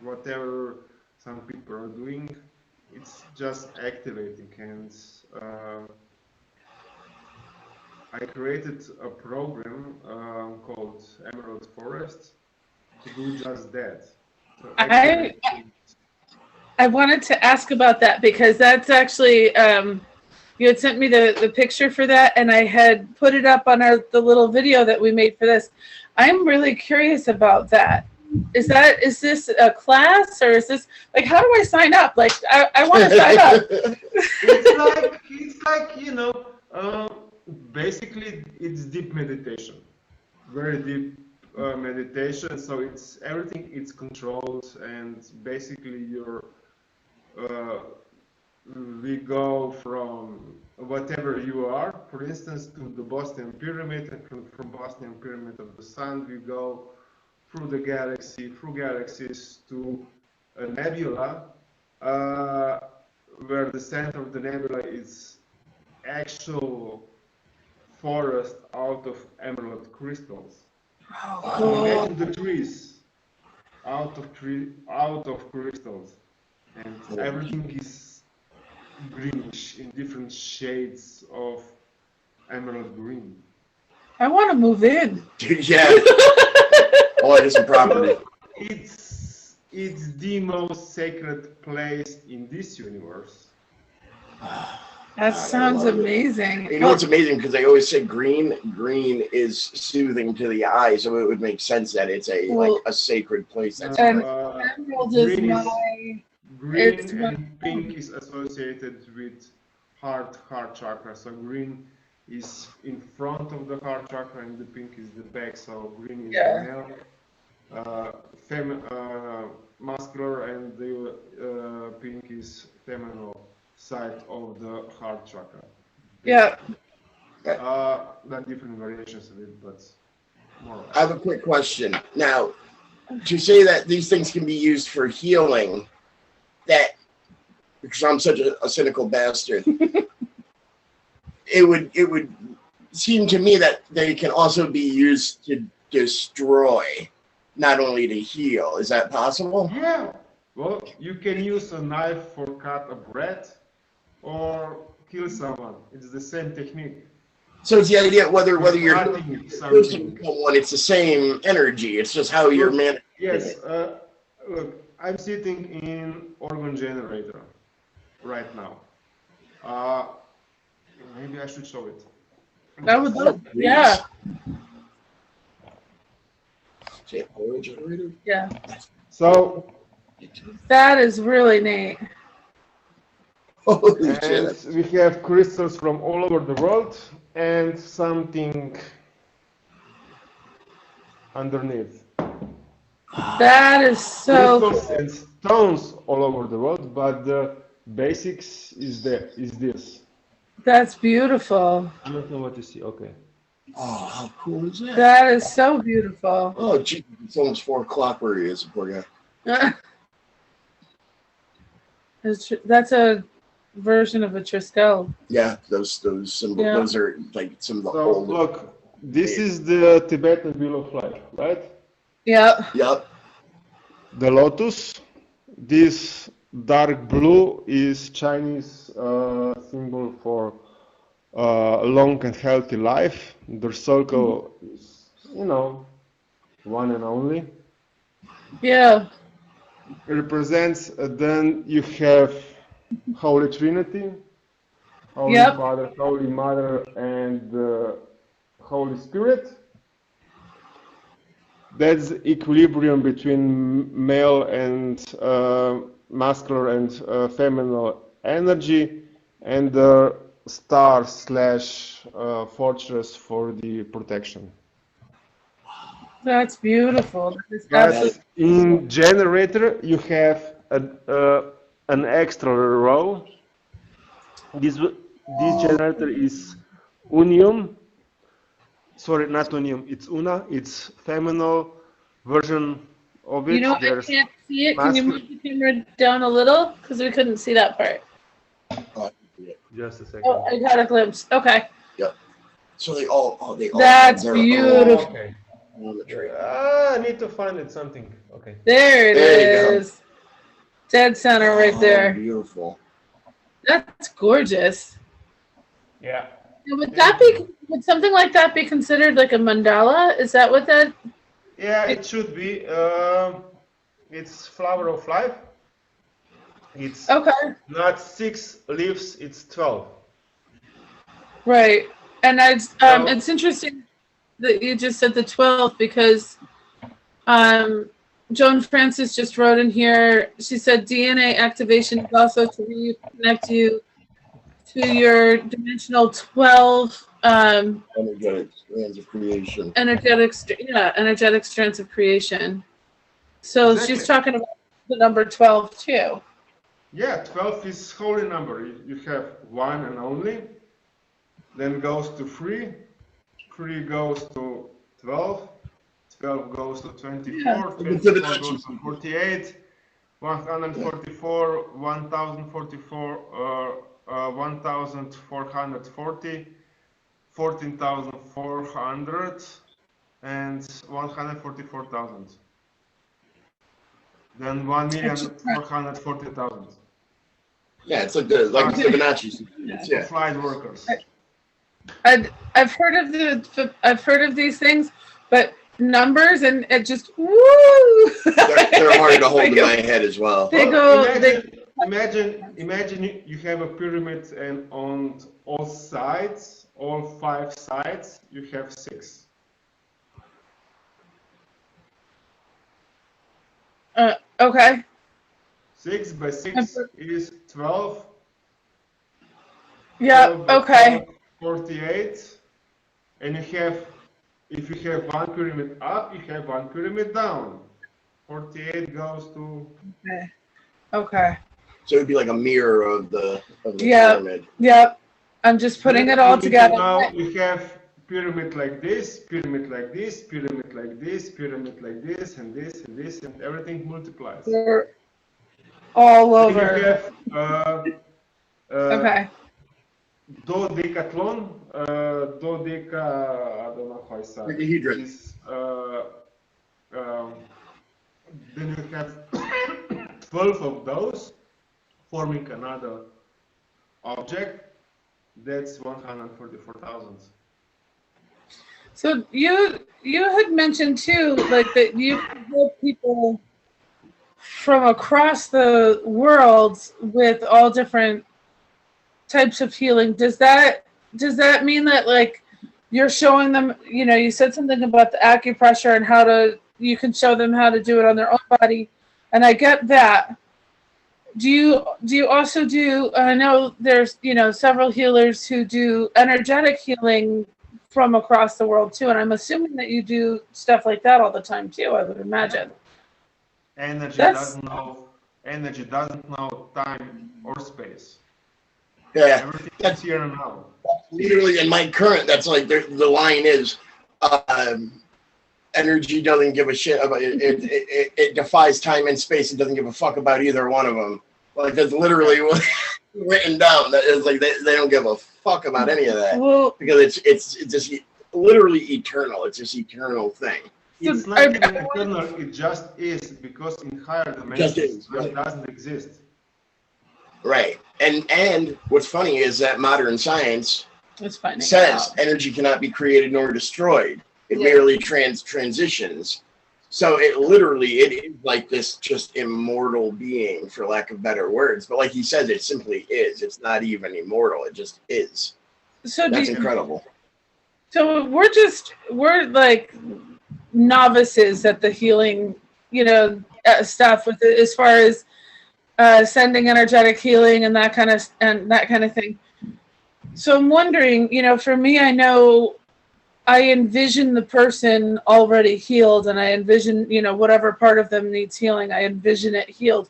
whatever some people are doing. It's just activating, and I created a program called Emerald Forest to do just that. So I wanted to ask about that, because that's actually, you had sent me the picture for that, and I had put it up on the little video that we made for this. I'm really curious about that. Is this a class, or is this, like, how do I sign up? Like, I want to sign up. It's like, basically it's deep meditation, very deep meditation. So everything it's controlled, and basically we go from whatever you are, for instance, to the Bosnian Pyramid, and from Bosnian Pyramid of the Sun we go through the galaxy, through galaxies to a nebula, where the center of the nebula is actual forest out of emerald crystals. Oh, so imagine the trees. out of crystals, and everything is greenish in different shades of emerald green. I want to move in. Yeah. Oh, it is some property. It's the most sacred place in this universe. That sounds amazing. You know what's amazing? Because they always say green is soothing to the eye, so it would make sense that it's like a sacred place. That's emerald is green and pink is associated with heart chakra. So green is in front of the heart chakra and the pink is the back. So green is the male, muscular, and the pink is feminine side of the heart chakra. Yeah. There are different variations of it, but more or less. I have a quick question. Now, to say that these things can be used for healing, that because I'm such a cynical bastard, it would seem to me that they can also be used to destroy, not only to heal. Is that possible? Yeah. Well, you can use a knife for cut a bread or kill someone. It's the same technique. So it's the idea whether you're cutting something, one, it's the same energy. It's just how you're managing. Yes. Look, I'm sitting in organ generator right now. Maybe I should show it. That would look, yeah. Organ generator? Yeah. So that is really neat. Holy and shit. we have crystals from all over the world and something underneath. That is so Crystals and stones all over the world, but the basics is this. That's beautiful. I don't know what you see. Okay. Oh, how cool is that? That is so beautiful. Oh, gee, it's almost 4 o'clock where he is, poor guy. That's a version of a Triskel. Yeah, those symbols. Yeah. Those are like some of the So old. look, this is the Tibetan Wheel of Life, right? Yeah. Yep. The lotus. This dark blue is Chinese symbol for long and healthy life. The circle is, one and only. Yeah. It represents. Then you have Holy Trinity, Holy Yep. Father, Holy Mother, and the Holy Spirit. That's equilibrium between male and muscular and feminine energy, and the star / fortress for the protection. That's beautiful. That is But absolutely in generator, you have an extra row. This generator is unium. Sorry, not unium. It's una. It's feminine version of it. You know, I can't see it. Can you move the camera down a little? Because we couldn't see that part. Just a second. Oh, I got a glimpse. Okay. Yep. So they all. That's they're beautiful. all Okay. on the tree. I need to find it something. Okay. There it There you go. is. Dead center right there. Beautiful. That's gorgeous. Yeah. Now, would something like that be considered like a mandala? Is that what that? Yeah, it should be. It's flower of life. It's Okay. not 6 leaves. It's 12. Right. And it's interesting that you just said the 12 because Joan Francis just wrote in here, she said DNA activation is also to reconnect you to your dimensional 12 Energetic strands of creation. energetic strands of creation. So Exactly. she's talking about the number 12 too. Yeah, 12 is holy number. You have 1 and only, then goes to 3, 3 goes to 12, 12 goes to 24, Yeah. 24 goes to 48, 144, 1044, 1440, 14,400, and 144,000. Then 1,440,000. Yeah, it's like the Fibonacci. For flight workers. I've heard of these things, but numbers and it just woo. They're hard to hold in my head as well. They go. Imagine you have a pyramid, and on all sides, all 5 sides, you have 6. Okay. 6 by 6 is 12. Yeah. 12 by Okay. 48. And if you have one pyramid up, you have one pyramid down. 48 goes to. Okay. So it'd be like a mirror of the pyramid. Yep. I'm just putting it all together. Now you have pyramid like this, pyramid like this, pyramid like this, pyramid like this, and this, and this, and everything multiplies. They're all over. You have Okay. dodecathlon, I don't know how I say Dodecahedron. Then you have 12 of those forming another object. That's 144,000. So you had mentioned too, like that you help people from across the world with all different types of healing. Does that mean that like you're showing them? You know, you said something about the acupressure and you can show them how to do it on their own body, and I get that. Do you also do? I know there's several healers who do energetic healing from across the world too, and I'm assuming that you do stuff like that all the time too. I would imagine. Energy doesn't know time or space. Yeah, everything is here and now. Literally in my current, that's like the line is, energy doesn't give a shit about it. It defies time and space. It doesn't give a fuck about either one of them. Like that's literally written down. That is like they don't give a fuck about any of that because it's just literally eternal. It's just eternal thing. It's not even eternal. It just is because in higher dimensions it doesn't exist. Right. And what's funny is that modern science says energy cannot be created nor destroyed. It merely transitions. So it is like this just immortal being, for lack of better words. But like he says, it simply is. It's not even immortal. It just is. So that's incredible. So we're like novices at the healing, stuff with it, as far as sending energetic healing and that kind of thing. So I'm wondering, for me, I know I envision the person already healed, and I envision, whatever part of them needs healing, I envision it healed.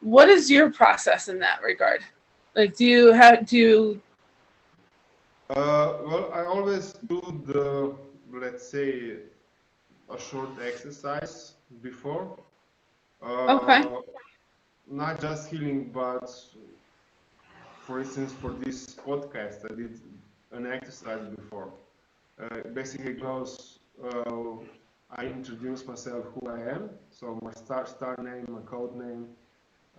What is your process in that regard? Like, well, I always do let's say, a short exercise before. Okay. Not just healing, but for instance, for this podcast, I did an exercise before. Basically goes, I introduce myself, who I am, so my star name, my code name,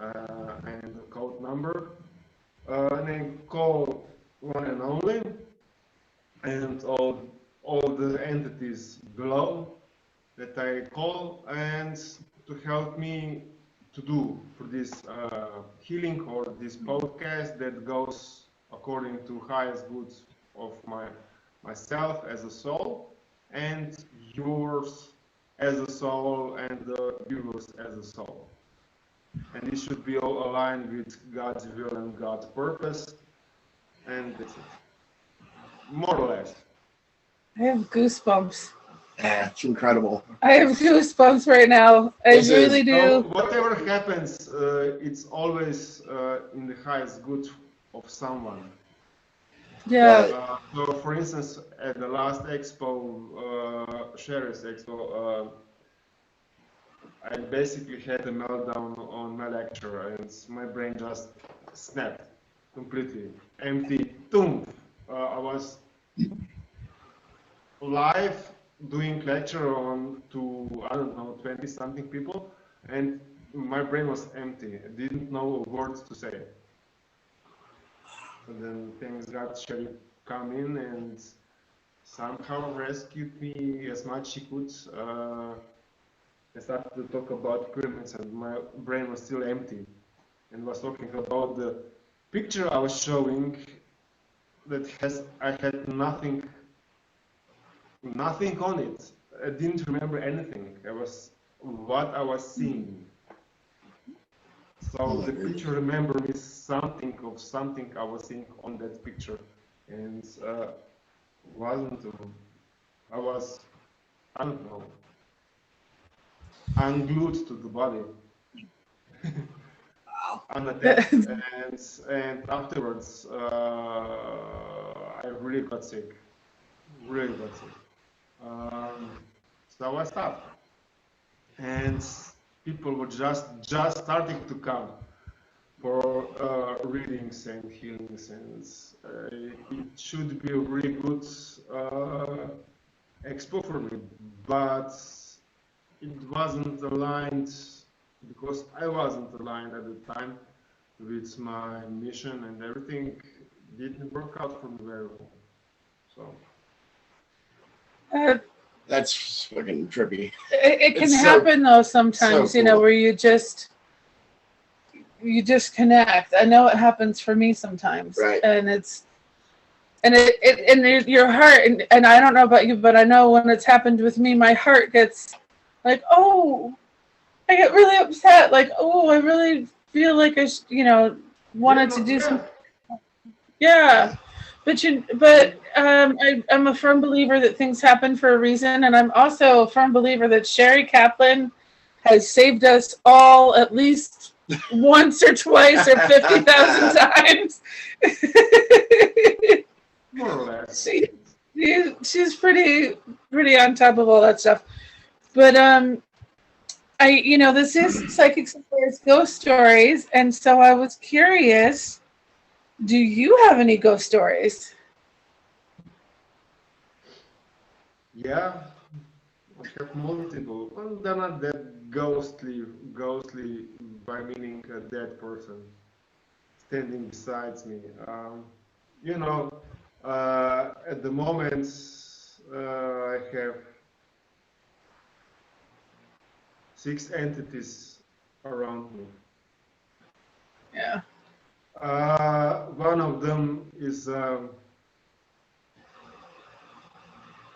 and the code number, and then call one and only, and all the entities below that I call, and to help me to do for this healing or this podcast that goes according to highest goods of myself as a soul, and yours as a soul, and the viewers as a soul. And this should be all aligned with God's will and God's purpose, and that's it. More or less. I have goosebumps. Yeah, it's incredible. I have goosebumps right now. I really do. So whatever happens, it's always in the highest good of someone. Yeah. So, for instance, at the last expo, Sherry's expo, I basically had a meltdown on my lecture, and my brain just snapped completely, empty. Boom! I was live doing lecture to, I don't know, 20 something people, and my brain was empty. I didn't know words to say. And then things got Sherry come in and somehow rescued me as much she could. I started to talk about pyramids and my brain was still empty, and was talking about the picture I was showing that I had nothing on it. I didn't remember anything. What I was seeing. So the picture remembered me something I was seeing on that picture, and I was, I don't know, unglued to the body, unattached, and afterwards I really got sick, so I stopped, and people were just starting to come for readings and healings, and it should be a really good expo for me, but it wasn't aligned because I wasn't aligned at the time with my mission, and everything didn't work out for me very well. So that's fucking trippy. It can happen though sometimes, you know, where you just connect. I know it happens for me sometimes, right. And your heart, and I don't know about you, but I know when it's happened with me, my heart gets like, oh, I get really upset. Like, oh, I really feel like I, wanted to do something. Yeah, but I'm a firm believer that things happen for a reason, and I'm also a firm believer that Sherry Kaplan has saved us all at least once or twice or 50,000 times. More or less. She's pretty on top of all that stuff. But this is Psychic Suppliers Ghost Stories, and so I was curious, do you have any ghost stories? Yeah, I have multiple. Well, they're not that ghostly by meaning a dead person standing beside me. At the moment, I have 6 entities around me. Yeah. One of them is,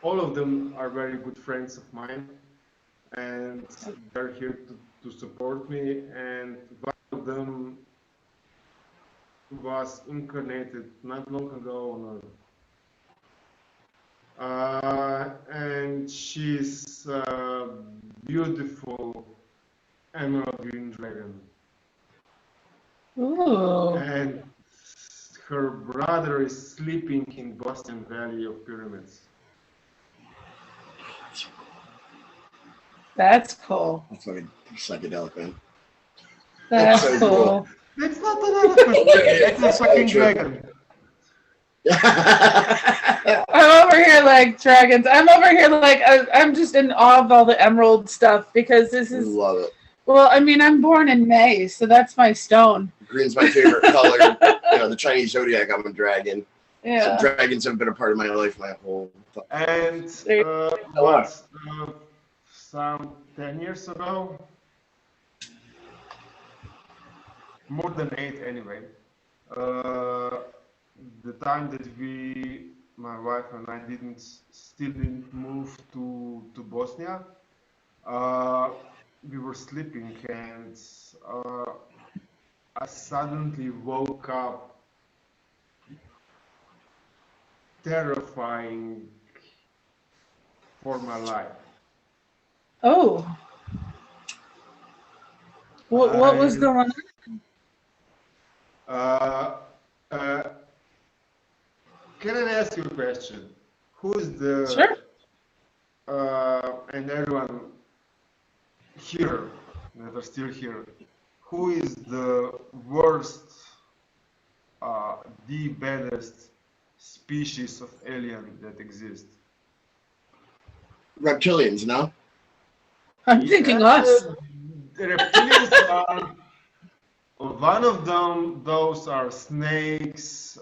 all of them are very good friends of mine, and they're here to support me, and one of them was incarnated not long ago on Earth. And she's a beautiful emerald green dragon. Ooh. And her brother is sleeping in Boston Valley of Pyramids. That's cool. That's fucking psychedelic, man. That's so cool. That's not an elephant. That's a fucking dragon. I'm over here like dragons. I'm over here like I'm just in awe of all the emerald stuff because this is. Love it. Well, I mean, I'm born in May, so that's my stone. Green's my favorite color. The Chinese zodiac, I'm a dragon. Yeah. So dragons have been a part of my life my whole time. And some 10 years ago, more than 8 anyway, the time that my wife and I still didn't move to Bosnia, we were sleeping, and I suddenly woke up terrifying for my life. Oh. What was going on? Can I ask you a question? Who is the... Sure. And everyone here, that are still here, who is the worst, the baddest species of alien that exists? Reptilians, no? I'm thinking us. reptilians are one of them. Those are snakes,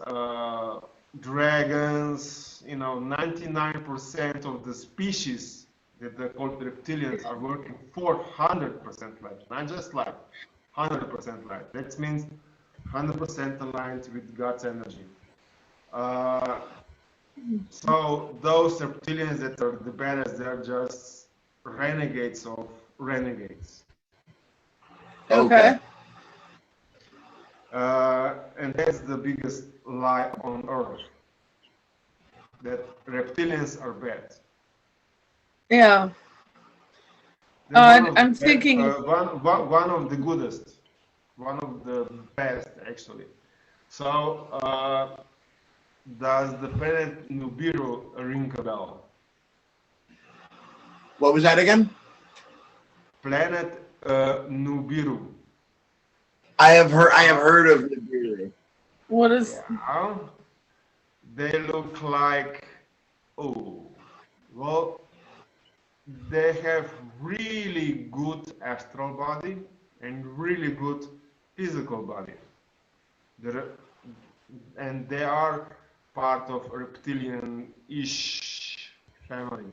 dragons. 99% of the species that are called reptilians are working for 100% light, not just light, 100% light. That means 100% aligned with God's energy. So those reptilians that are the baddest, they're just renegades of renegades. Okay. And that's the biggest lie on earth, that reptilians are bad. Yeah. I'm thinking one of the goodest, one of the best actually. So does the planet Nibiru ring a bell? What was that again? Planet Nibiru. I have heard of Nibiru. what is Yeah, they look like, well, they have really good astral body and really good physical body. And they are part of reptilian-ish family.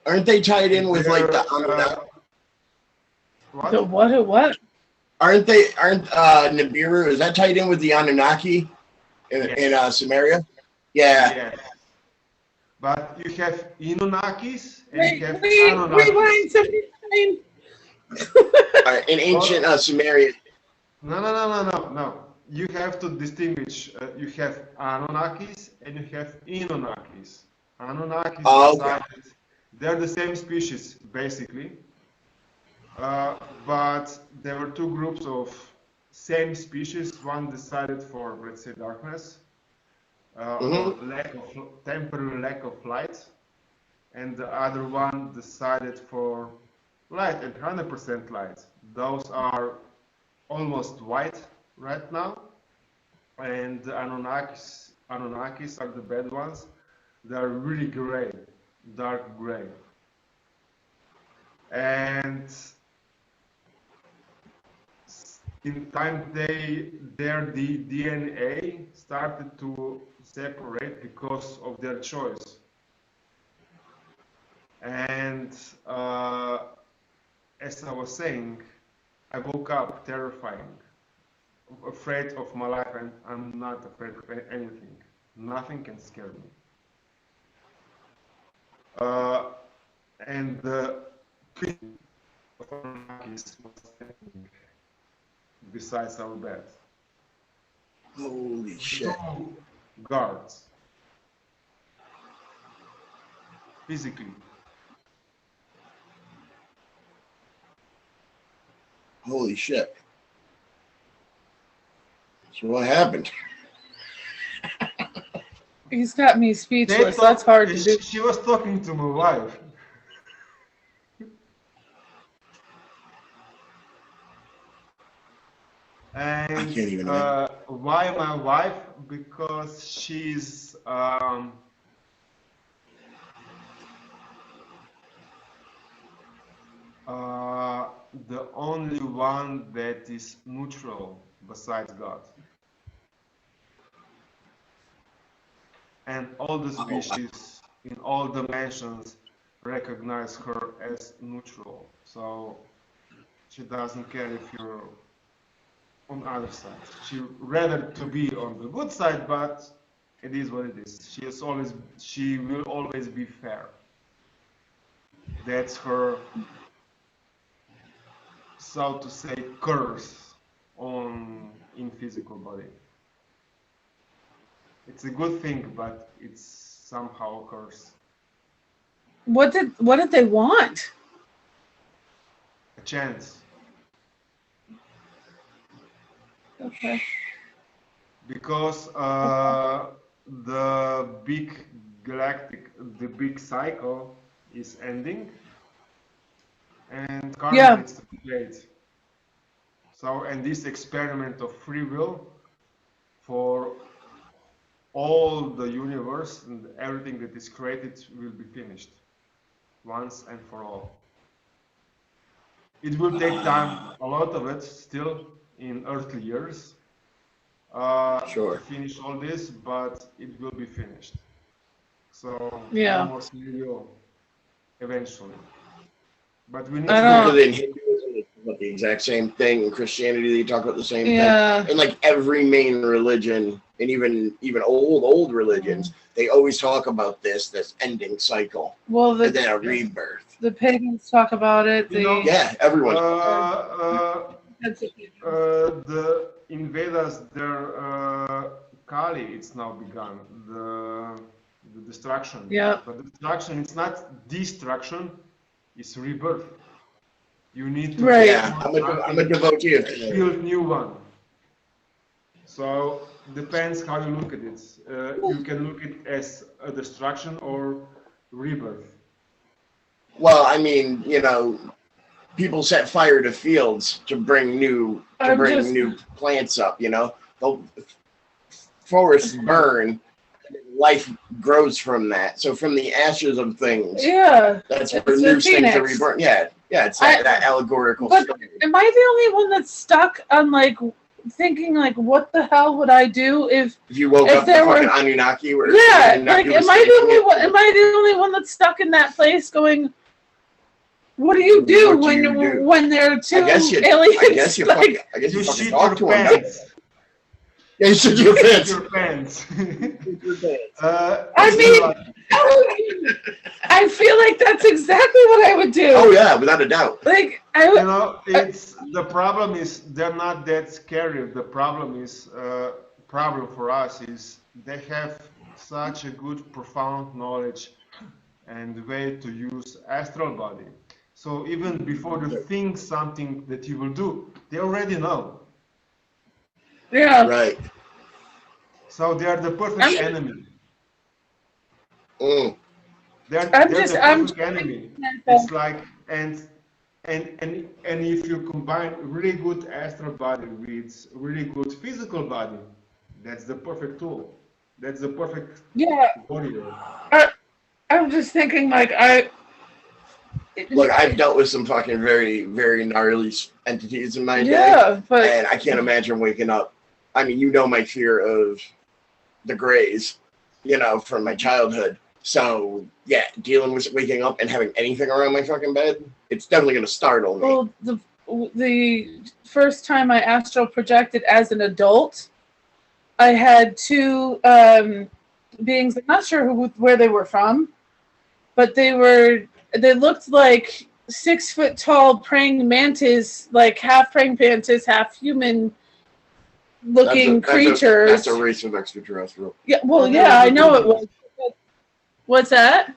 Aren't they tied in with like the Anunnaki? what? Aren't Nibiru, is that tied in with the Anunnaki in Samaria? Yeah. Yes. But you have Anunnakis and you have Rewind something. In ancient Samaria. No. You have to distinguish. You have Anunnakis and you have Anunnakis. Anunnakis decided, they're the same species basically, but there were two groups of same species. One decided for, let's say, darkness, temporary lack of light, and the other one decided for light and 100% light. Those are almost white right now, and the Anunnakis are the bad ones. They are really gray, dark gray, and in time their DNA started to separate because of their choice. And as I was saying, I woke up terrifying, afraid of my life, and I'm not afraid of anything. Nothing can scare me. And the queen of Anunnakis was standing besides our bed. Holy shit. Guards. Physically. Holy shit. So what happened? He's got me speechless. That's hard to do. She was talking to my wife. And I can't even imagine. why my wife? Because she's the only one that is neutral besides God. And all the species in all dimensions recognize her as neutral. So she doesn't care if you're on the other side. She rather to be on the good side, but it is what it is. She will always be fair. That's her, so to say, curse in physical body. It's a good thing, but it's somehow a curse. What did they want? A chance. Okay. Because the big cycle is ending, and karma needs to be played. So, and this experiment of free will for all the universe and everything that is created will be finished once and for all. it will take time, a lot of it still in earthly years. Sure. To finish all this, but it will be finished. So Yeah. almost we will eventually. But we need I to don't- Because in Hinduism, they talk about the exact same thing. In Christianity, they talk about the same Yeah. thing. And like every main religion, and even old religions, they always talk about this ending cycle, Well, and then a rebirth. the pagans talk about it. You know, Yeah, everyone. The in Vedas, their Kali, it's now begun. The destruction. Yeah. But destruction, it's not destruction, it's rebirth. You need to Right. Yeah, I'm a devotee of build new one. So depends how you look at it. You can look at it as a destruction or rebirth. Well, I mean, you know, people set fire to fields to bring new plants up. You know, the forests burn, life grows from that. So from the ashes of things, Yeah. that's It's where the new things are phoenix. reborn. Yeah, it's that allegorical But story. am I the only one that's stuck on like thinking like, what the hell would I do if you woke if up the there were- fucking Anunnaki, or yeah, Anunnaki like was am I the taking only it? one? Am I the only one that's stuck in that place going? What do you do What do you do? when there are two I guess you aliens? you like, fucking You shit talk your to them. pants. Yeah, you shit your pants. Your pants. I mean, I feel like that's exactly what I would do. Oh yeah, without a doubt. Like you know, it's the problem is they're not that scary. The problem is problem for us is they have such a good, profound knowledge and way to use astral body. So even before you think something that you will do, they already know. yeah, Right. So they are the perfect enemy. Mm. They're I'm the just- perfect enemy. It's like and if you combine really good astral body with really good physical body, that's the perfect tool. That's the perfect yeah. warrior. I'm just thinking like Look, I've dealt with some fucking very, very gnarly entities in my day, yeah, but and I can't imagine waking up. I mean, you know my fear of the Greys, you know, from my childhood. So yeah, dealing with waking up and having anything around my fucking bed, it's definitely gonna startle me. well, the first time I astral projected as an adult, I had two beings. I'm not sure where they were from, but they looked like 6 foot tall praying mantis, like half praying mantis, half human looking creatures. That's a race of extraterrestrial. Yeah, well, yeah, I know it was. What's that?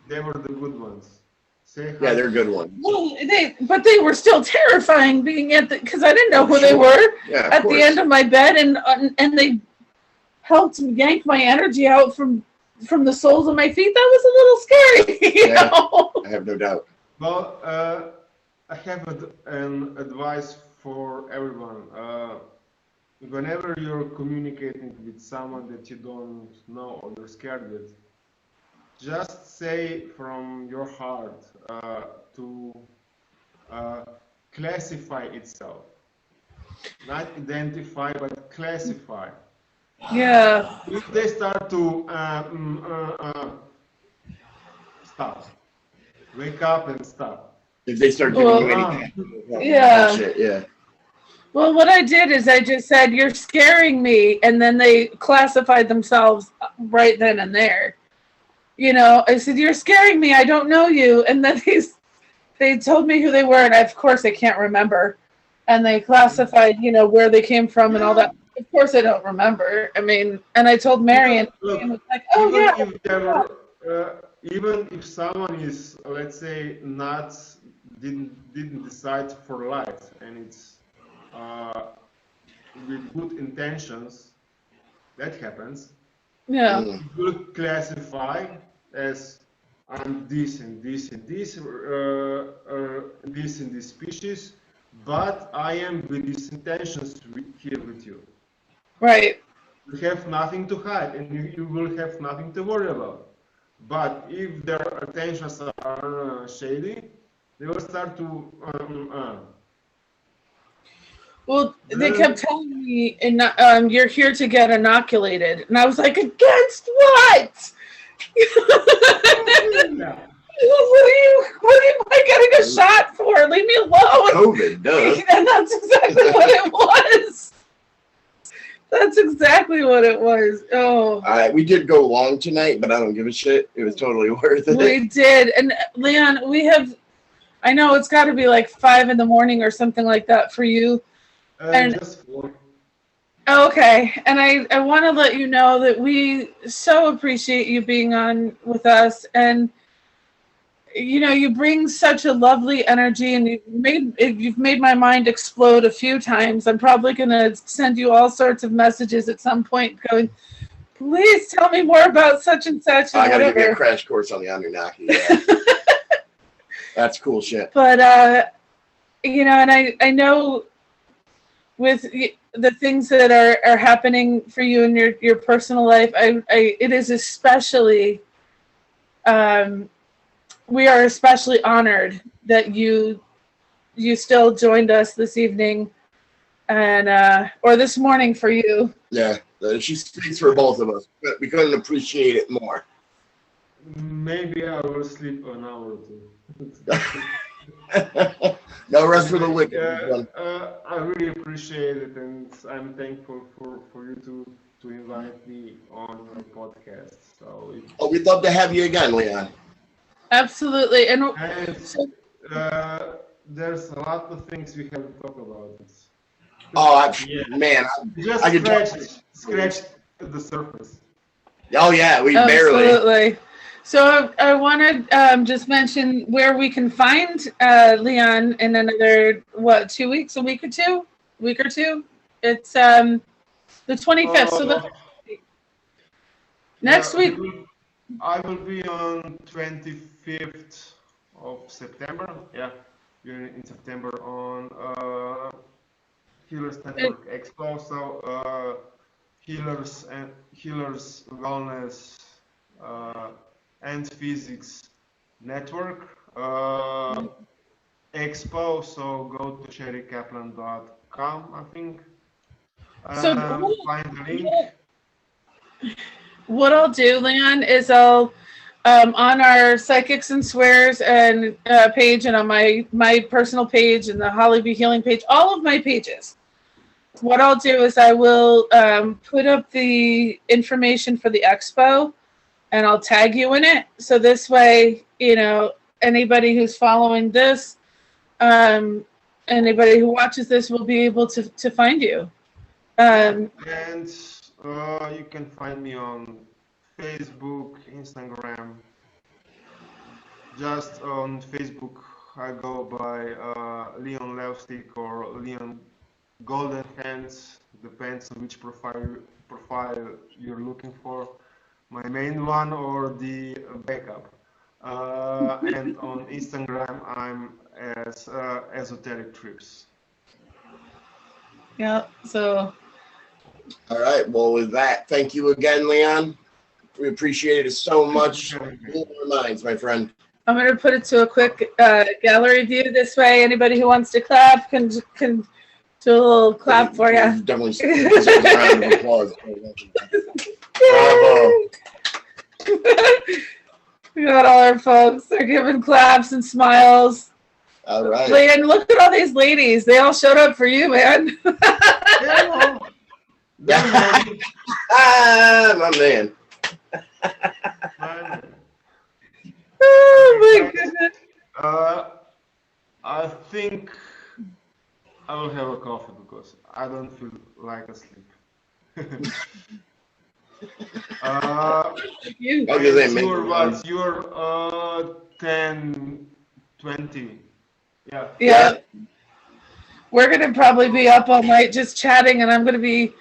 They were the good ones. Say hi. Yeah, they're good ones. Well, they were still terrifying being because I didn't know who they were Yeah, at the end of my bed, and they helped yank my energy out from the soles of my feet. That was a little scary, you Yeah. know? I have no doubt. Well, I have an advice for everyone. Whenever you're communicating with someone that you don't know or you're scared with, just say from your heart to classify itself. Not identify, but classify. Yeah. If they start to stop, wake up and stop. If they start giving you any Yeah. shit, yeah. Well, what I did is I just said, "You're scaring me," and then they classified themselves right then and there. You know, I said, "You're scaring me. I don't know you," and then they told me who they were, and of course I can't remember. And they classified, you know, where they came from and all that. Of course I don't remember. I mean, and I told Marion, and was like, "Oh yeah." Even if someone is, let's say, didn't decide for life, and it's with good intentions, that happens. Yeah. Mm. It will classify as I'm this and this and this, this and this species, but I am with these intentions here with you. Right. You have nothing to hide, and you will have nothing to worry about. But if their intentions are shady, they will start to Well, they kept telling me, you're here to get inoculated. And I was like, against what? What am I getting a shot for? Leave me alone. COVID, duh. And that's exactly what it was. That's exactly what it was. Oh. We did go long tonight, but I don't give a shit. It was totally worth it. We did. And Leon, I know it's got to be like 5 a.m. or something like that for you. And just 4. okay. And I want to let you know that we so appreciate you being on with us. And you bring such a lovely energy, and you've made my mind explode a few times. I'm probably going to send you all sorts of messages at some point going, please tell me more about such and such. I got to give you a crash course on the Anunnaki. Yeah. That's cool shit. But, and I know with the things that are happening for you in your personal life, it is especially, we are especially honored that you still joined us this evening and or this morning for you. Yeah, she speaks for both of us, but we couldn't appreciate it more. Maybe I will sleep an hour or 2. No rest for the wicked. I really appreciate it, and I'm thankful for you to invite me on your podcast. So we'd love to have you again, Leon. Absolutely. And there's a lot of things we have to talk about. Man, just scratched the surface. Oh yeah, we barely. Absolutely. So I want to just mention where we can find Leon in another 2 weeks, a week or two. It's the 25th. So next week. I will be on 25th of September. Yeah, in September on Healers Network Expo. So Healers Wellness and Physics Network Expo. So go to sherrykaplan.com, I think. Find the link. What I'll do, Leon, is I'll on our Psychics and Swears and page, and on my personal page and the Holly B Healing page, all of my pages. What I'll do is I will put up the information for the expo, and I'll tag you in it. So this way, anybody who's following this, anybody who watches this will be able to find you. And you can find me on Facebook, Instagram. Just on Facebook, I go by Leon Levstik or Leon Golden Hands. Depends on which profile you're looking for. My main one or the backup. And on Instagram, I'm as Esoteric Trips. Yeah. So. All right. Well, with that, thank you again, Leon. We appreciate it so much. Blew our minds, my friend. I'm going to put it to a quick gallery view this way. Anybody who wants to clap can do a little clap for you. Definitely a round of applause. Bravo. We got all our folks. They're giving claps and smiles. All right. And look at all these ladies. They all showed up for you, man. My man. Oh my goodness. I think I will have a coffee because I don't feel like asleep. You're 10, 20. Yeah. We're gonna probably be up all night just chatting, and I'm gonna be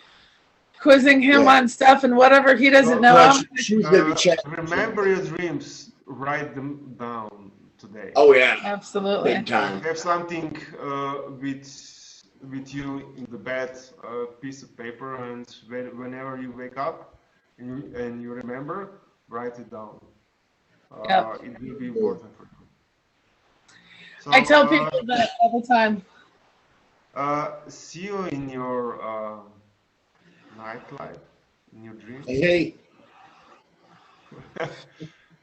quizzing him on stuff and whatever he doesn't know. Remember your dreams. Write them down today. Oh yeah, absolutely. Big time. Have something with you in the bed, a piece of paper, and whenever you wake up and you remember, write it down. It will be worth it for you. So, I tell people that all the time. See you in your nightlife, in your dreams. Hey,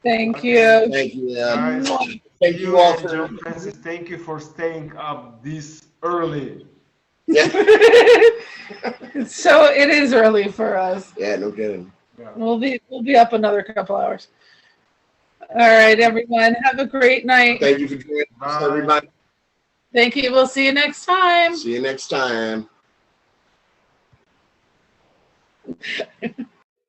Thank Okay. you. thank you, Guys, thank see you all and for. John Francis, thank you for staying up this early. Yeah, So it is early for us. yeah, no kidding. Yeah. We'll be up another couple hours. All right, everyone. Have a great night. Thank you for joining us, Bye. everybody. Thank you. We'll see you next time. See you next time.